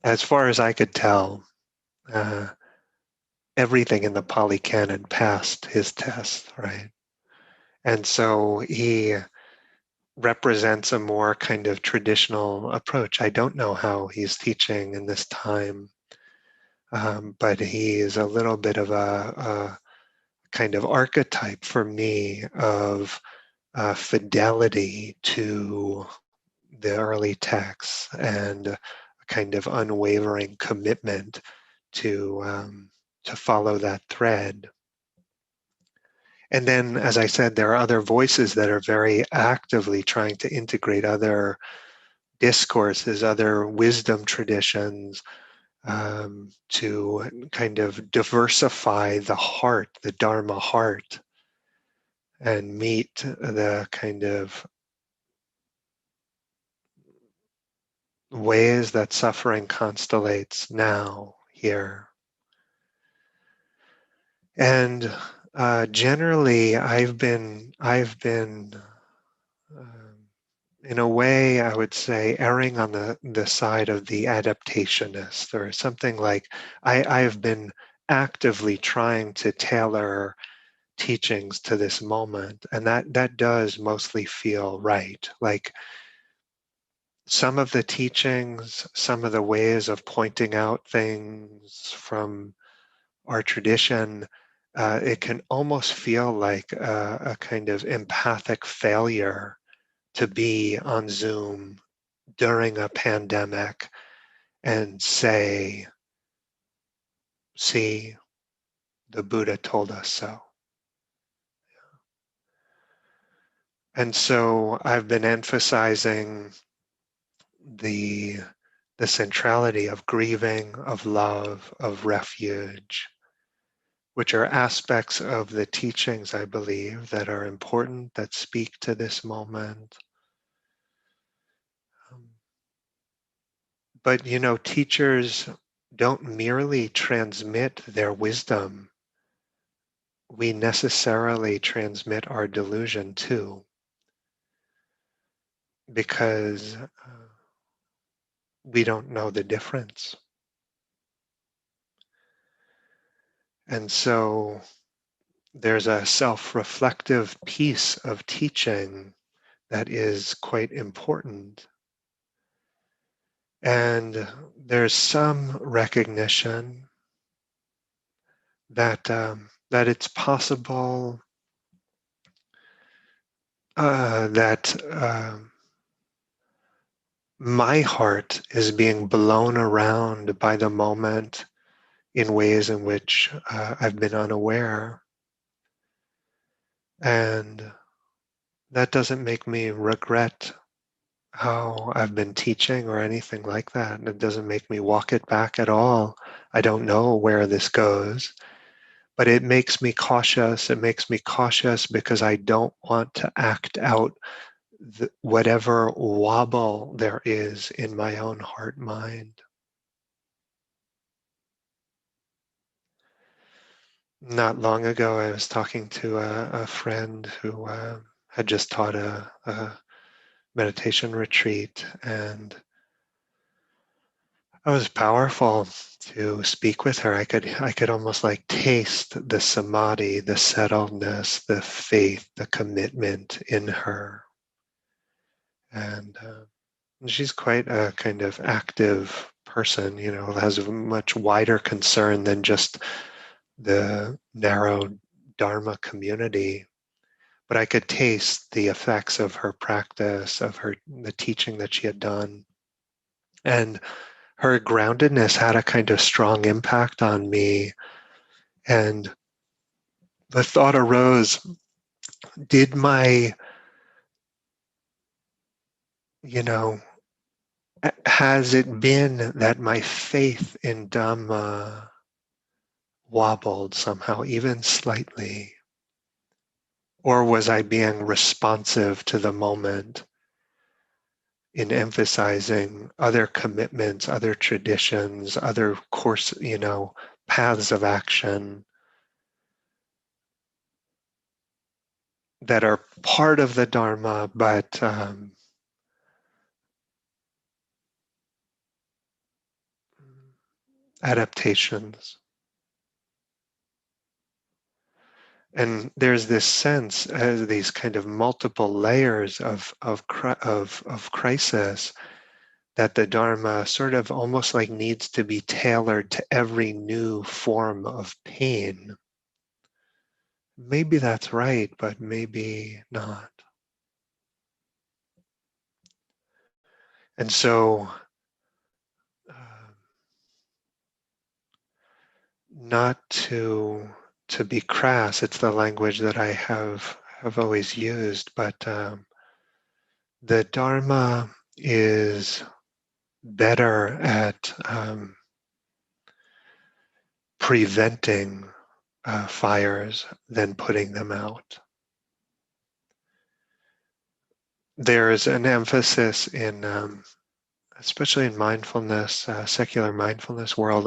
as far as I could tell, everything in the Pali Canon passed his test, right? And so he represents a more kind of traditional approach. I don't know how he's teaching in this time, but he is a little bit of a kind of archetype for me of fidelity to the early texts and a kind of unwavering commitment to follow that thread. And then, as I said, there are other voices that are very actively trying to integrate other discourses, other wisdom traditions, to kind of diversify the heart, the Dharma heart, and meet the kind of ways that suffering constellates now here. And generally, I've been in a way, I would say, erring on the side of the adaptationist, or something like I've been actively trying to tailor teachings to this moment, and that does mostly feel right. Like some of the teachings, some of the ways of pointing out things from our tradition, it can almost feel like a kind of empathic failure to be on Zoom during a pandemic and say, see, the Buddha told us so. And so I've been emphasizing the centrality of grieving, of love, of refuge, which are aspects of the teachings, I believe, that are important, that speak to this moment. But, teachers don't merely transmit their wisdom. We necessarily transmit our delusion too, because we don't know the difference. And so there's a self-reflective piece of teaching that is quite important. And there's some recognition that that it's possible that my heart is being blown around by the moment in ways in which I've been unaware. And that doesn't make me regret how I've been teaching or anything like that. It doesn't make me walk it back at all. I don't know where this goes, but it makes me cautious. It makes me cautious because I don't want to act out whatever wobble there is in my own heart mind. Not long ago, I was talking to a friend who had just taught a meditation retreat, and it was powerful to speak with her. I could almost like taste the samadhi, the settledness, the faith, the commitment in her, and she's quite a kind of active person. Has a much wider concern than just the narrow Dharma community. But I could taste the effects of her practice, of the teaching that she had done. And her groundedness had a kind of strong impact on me. And the thought arose, did my, has it been that my faith in Dhamma wobbled somehow, even slightly? Or was I being responsive to the moment in emphasizing other commitments, other traditions, other paths of action that are part of the Dharma, but adaptations. And there's this sense, these kind of multiple layers of crisis, that the Dharma sort of almost like needs to be tailored to every new form of pain. Maybe that's right, but maybe not. And so, not to be crass, it's the language that I have always used, but the Dharma is better at preventing fires than putting them out. There is an emphasis in, especially in mindfulness, secular mindfulness world,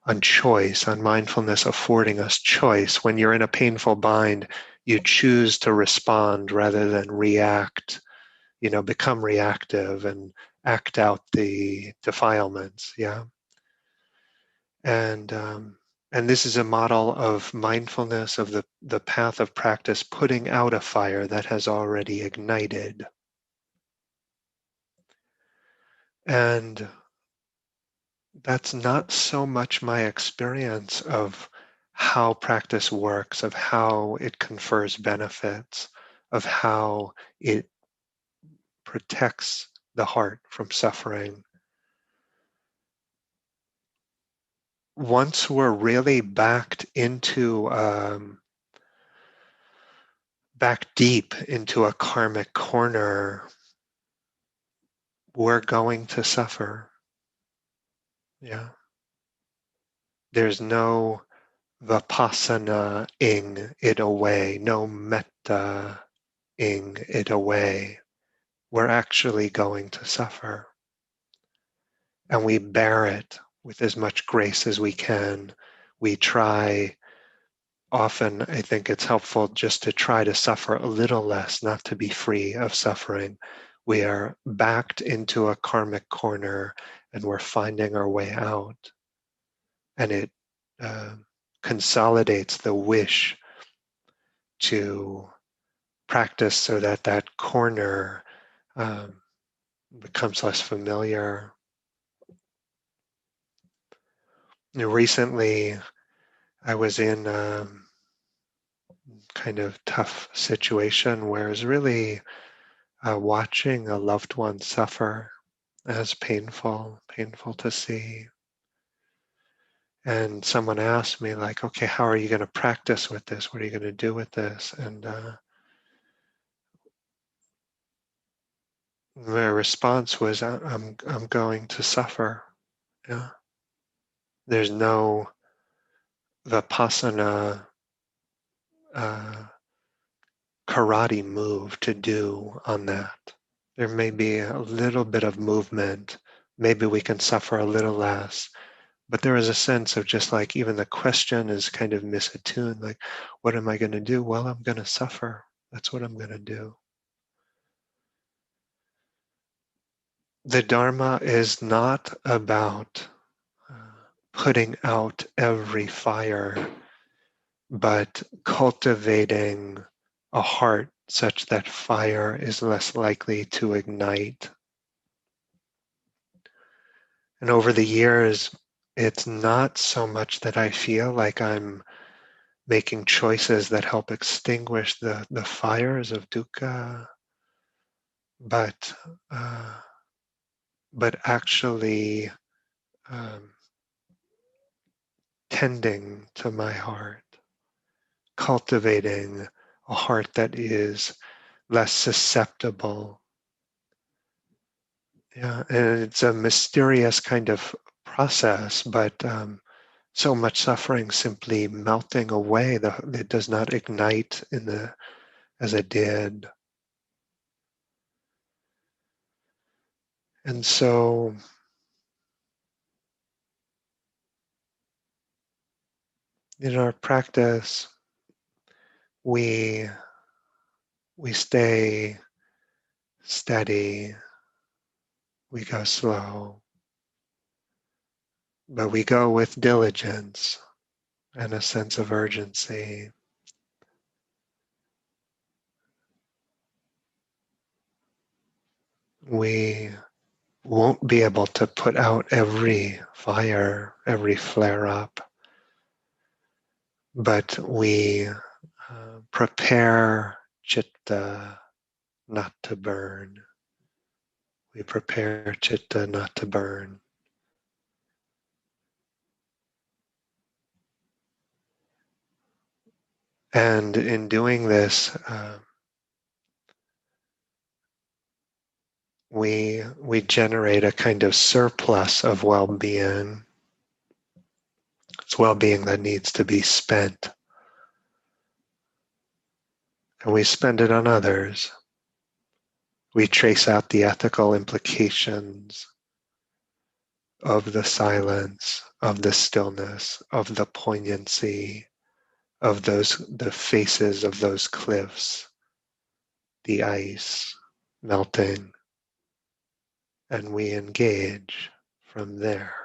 on choice, on mindfulness affording us choice. When you're in a painful bind, you choose to respond rather than react, become reactive and act out the defilements, yeah? And this is a model of mindfulness, of the path of practice, putting out a fire that has already ignited. And that's not so much my experience of how practice works, of how it confers benefits, of how it protects the heart from suffering. Once we're really back deep into a karmic corner, we're going to suffer. Yeah. There's no vipassana-ing it away, no metta-ing it away. We're actually going to suffer. And we bear it with as much grace as we can. We try, often I think it's helpful just to try to suffer a little less, not to be free of suffering. We are backed into a karmic corner and we're finding our way out. And it consolidates the wish to practice so that that corner becomes less familiar. Recently, I was in kind of tough situation where it was really watching a loved one suffer as painful to see. And someone asked me like, okay, how are you going to practice with this? What are you going to do with this? And my response was, I'm going to suffer. Yeah. There's no vipassana karate move to do on that. There may be a little bit of movement. Maybe we can suffer a little less. But there is a sense of just like even the question is kind of misattuned. Like, what am I going to do? Well, I'm going to suffer. That's what I'm going to do. The Dharma is not about putting out every fire, but cultivating a heart such that fire is less likely to ignite. And over the years, it's not so much that I feel like I'm making choices that help extinguish the fires of dukkha, but actually tending to my heart, cultivating a heart that is less susceptible. Yeah, and it's a mysterious kind of process, but so much suffering simply melting away. It does not ignite as it did. And so in our practice, we stay steady, we go slow, but we go with diligence and a sense of urgency. we won't be able to put out every fire, every flare up, but we prepare chitta not to burn. We prepare chitta not to burn. And in doing this, we generate a kind of surplus of well-being. It's well-being that needs to be spent. And we spend it on others. We trace out the ethical implications of the silence, of the stillness, of the poignancy, of the faces of those cliffs, the ice melting, and we engage from there.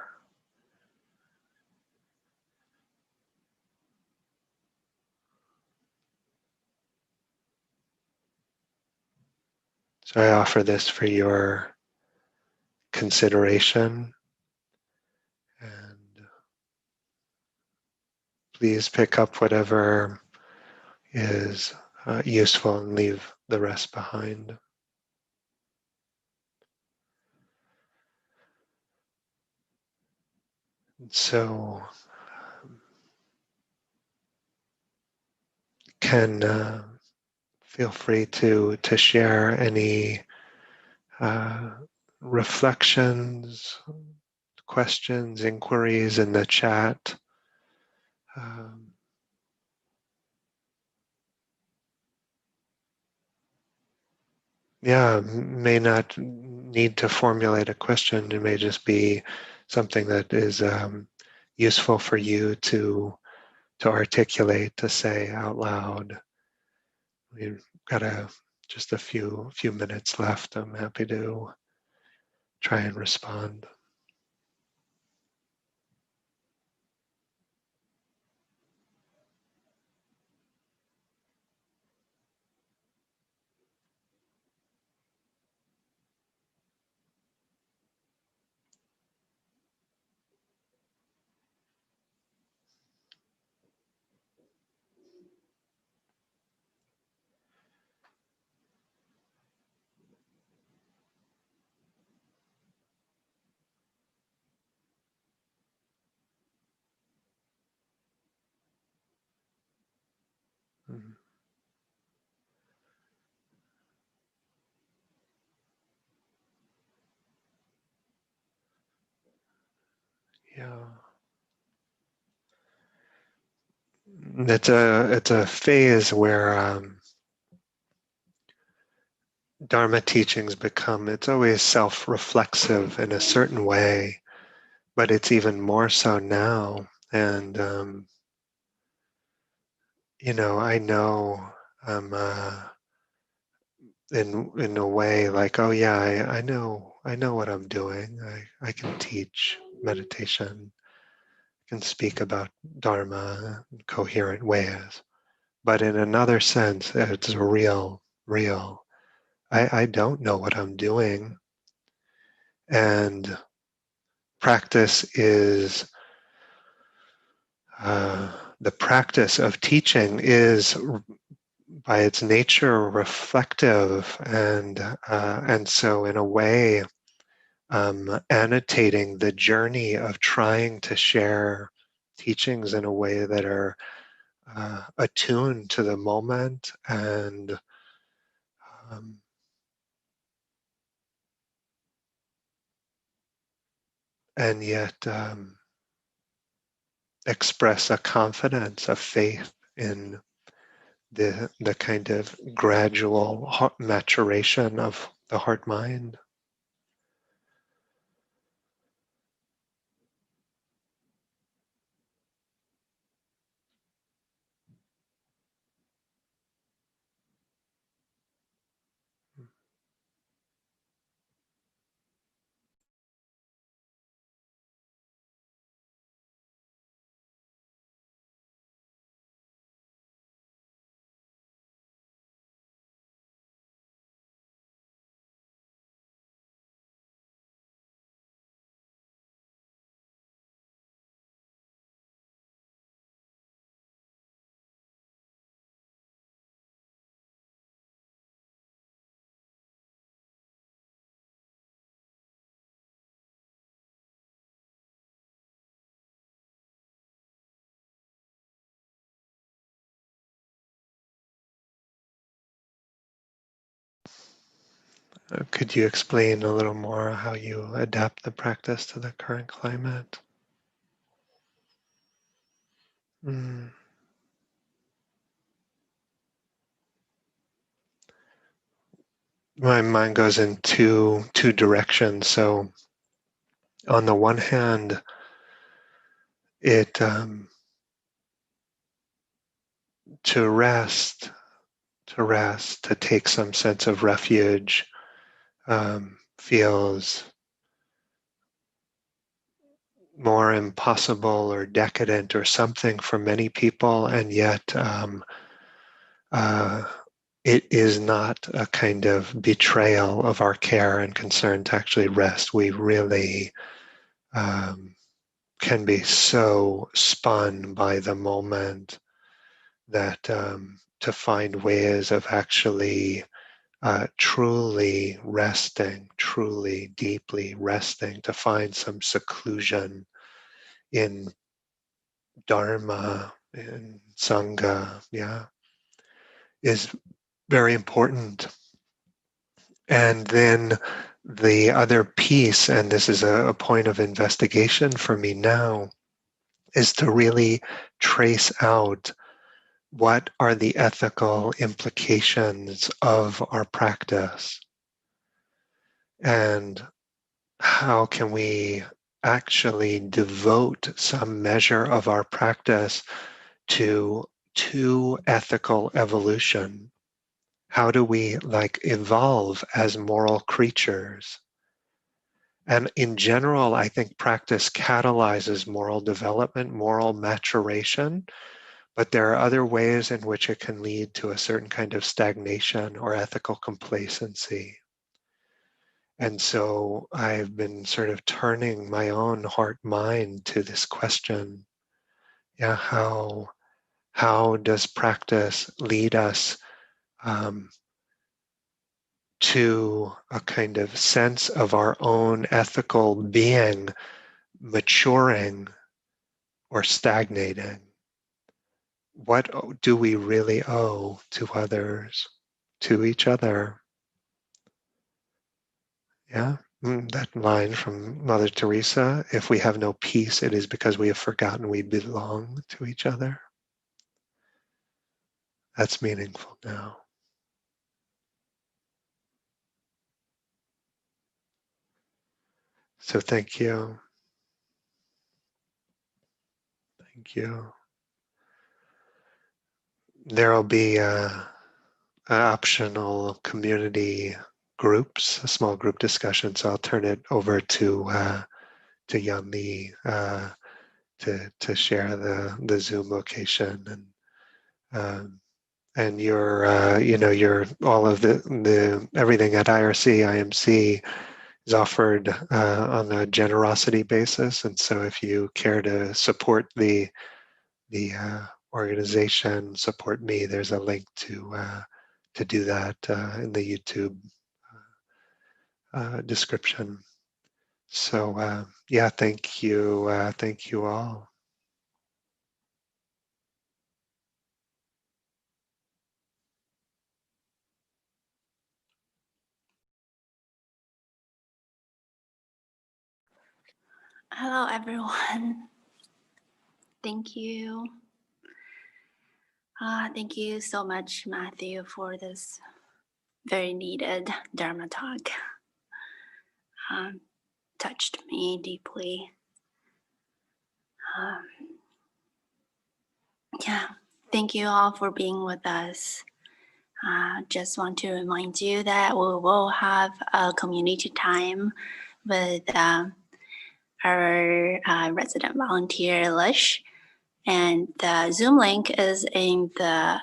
So I offer this for your consideration, and please pick up whatever is useful and leave the rest behind. So can feel free to share any reflections, questions, inquiries in the chat. Um, may not need to formulate a question. It may just be something that is useful for you to articulate, to say out loud. We've got just a few minutes left. I'm happy to try and respond. Mhm. Yeah. It's a phase where Dharma teachings become, it's always self-reflexive in a certain way, but it's even more so now. And, I know I'm in a way like, oh yeah, I know what I'm doing. I can teach meditation, can speak about Dharma in coherent ways. But in another sense, it's real. I don't know what I'm doing. And practice is, the practice of teaching is by its nature reflective, and so in a way annotating the journey of trying to share teachings in a way that are attuned to the moment um, and yet express a confidence, a faith in the kind of gradual maturation of the heart mind. Could you explain a little more how you adapt the practice to the current climate? Mm. My mind goes in two directions. So on the one hand, it to rest, to take some sense of refuge feels more impossible or decadent or something for many people, and yet it is not a kind of betrayal of our care and concern to actually rest. We really can be so spun by the moment that to find ways of actually truly resting, truly deeply resting, to find some seclusion in Dharma, in Sangha, yeah, is very important. And then the other piece, and this is a point of investigation for me now, is to really trace out what are the ethical implications of our practice, and how can we actually devote some measure of our practice to ethical evolution. How do we evolve as moral creatures? And in general, I think practice catalyzes moral development, moral maturation, but there are other ways in which it can lead to a certain kind of stagnation or ethical complacency. And so I've been sort of turning my own heart mind to this question. Yeah, how does practice lead us to a kind of sense of our own ethical being maturing or stagnating? What do we really owe to others, to each other? Yeah, that line from Mother Teresa, if we have no peace, it is because we have forgotten we belong to each other. That's meaningful now. So thank you. Thank you. There will be optional community groups, a small group discussion. So I'll turn it over to Yan Li to share the Zoom location, and your all of the everything at IRC IMC is offered on a generosity basis, and so if you care to support the organization, support me, there's a link to do that in the YouTube description. So yeah, thank you all. Hello, everyone. Thank you. Thank you so much, Matthew, for this very needed Dharma talk. Touched me deeply. Yeah, thank you all for being with us. Just want to remind you that we will have a community time with our resident volunteer, Lish. And the Zoom link is in the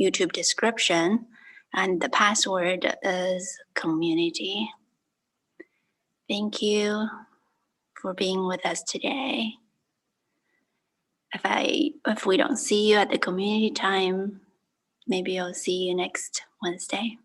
YouTube description, and the password is community. Thank you for being with us today. If we don't see you at the community time, maybe I'll see you next Wednesday.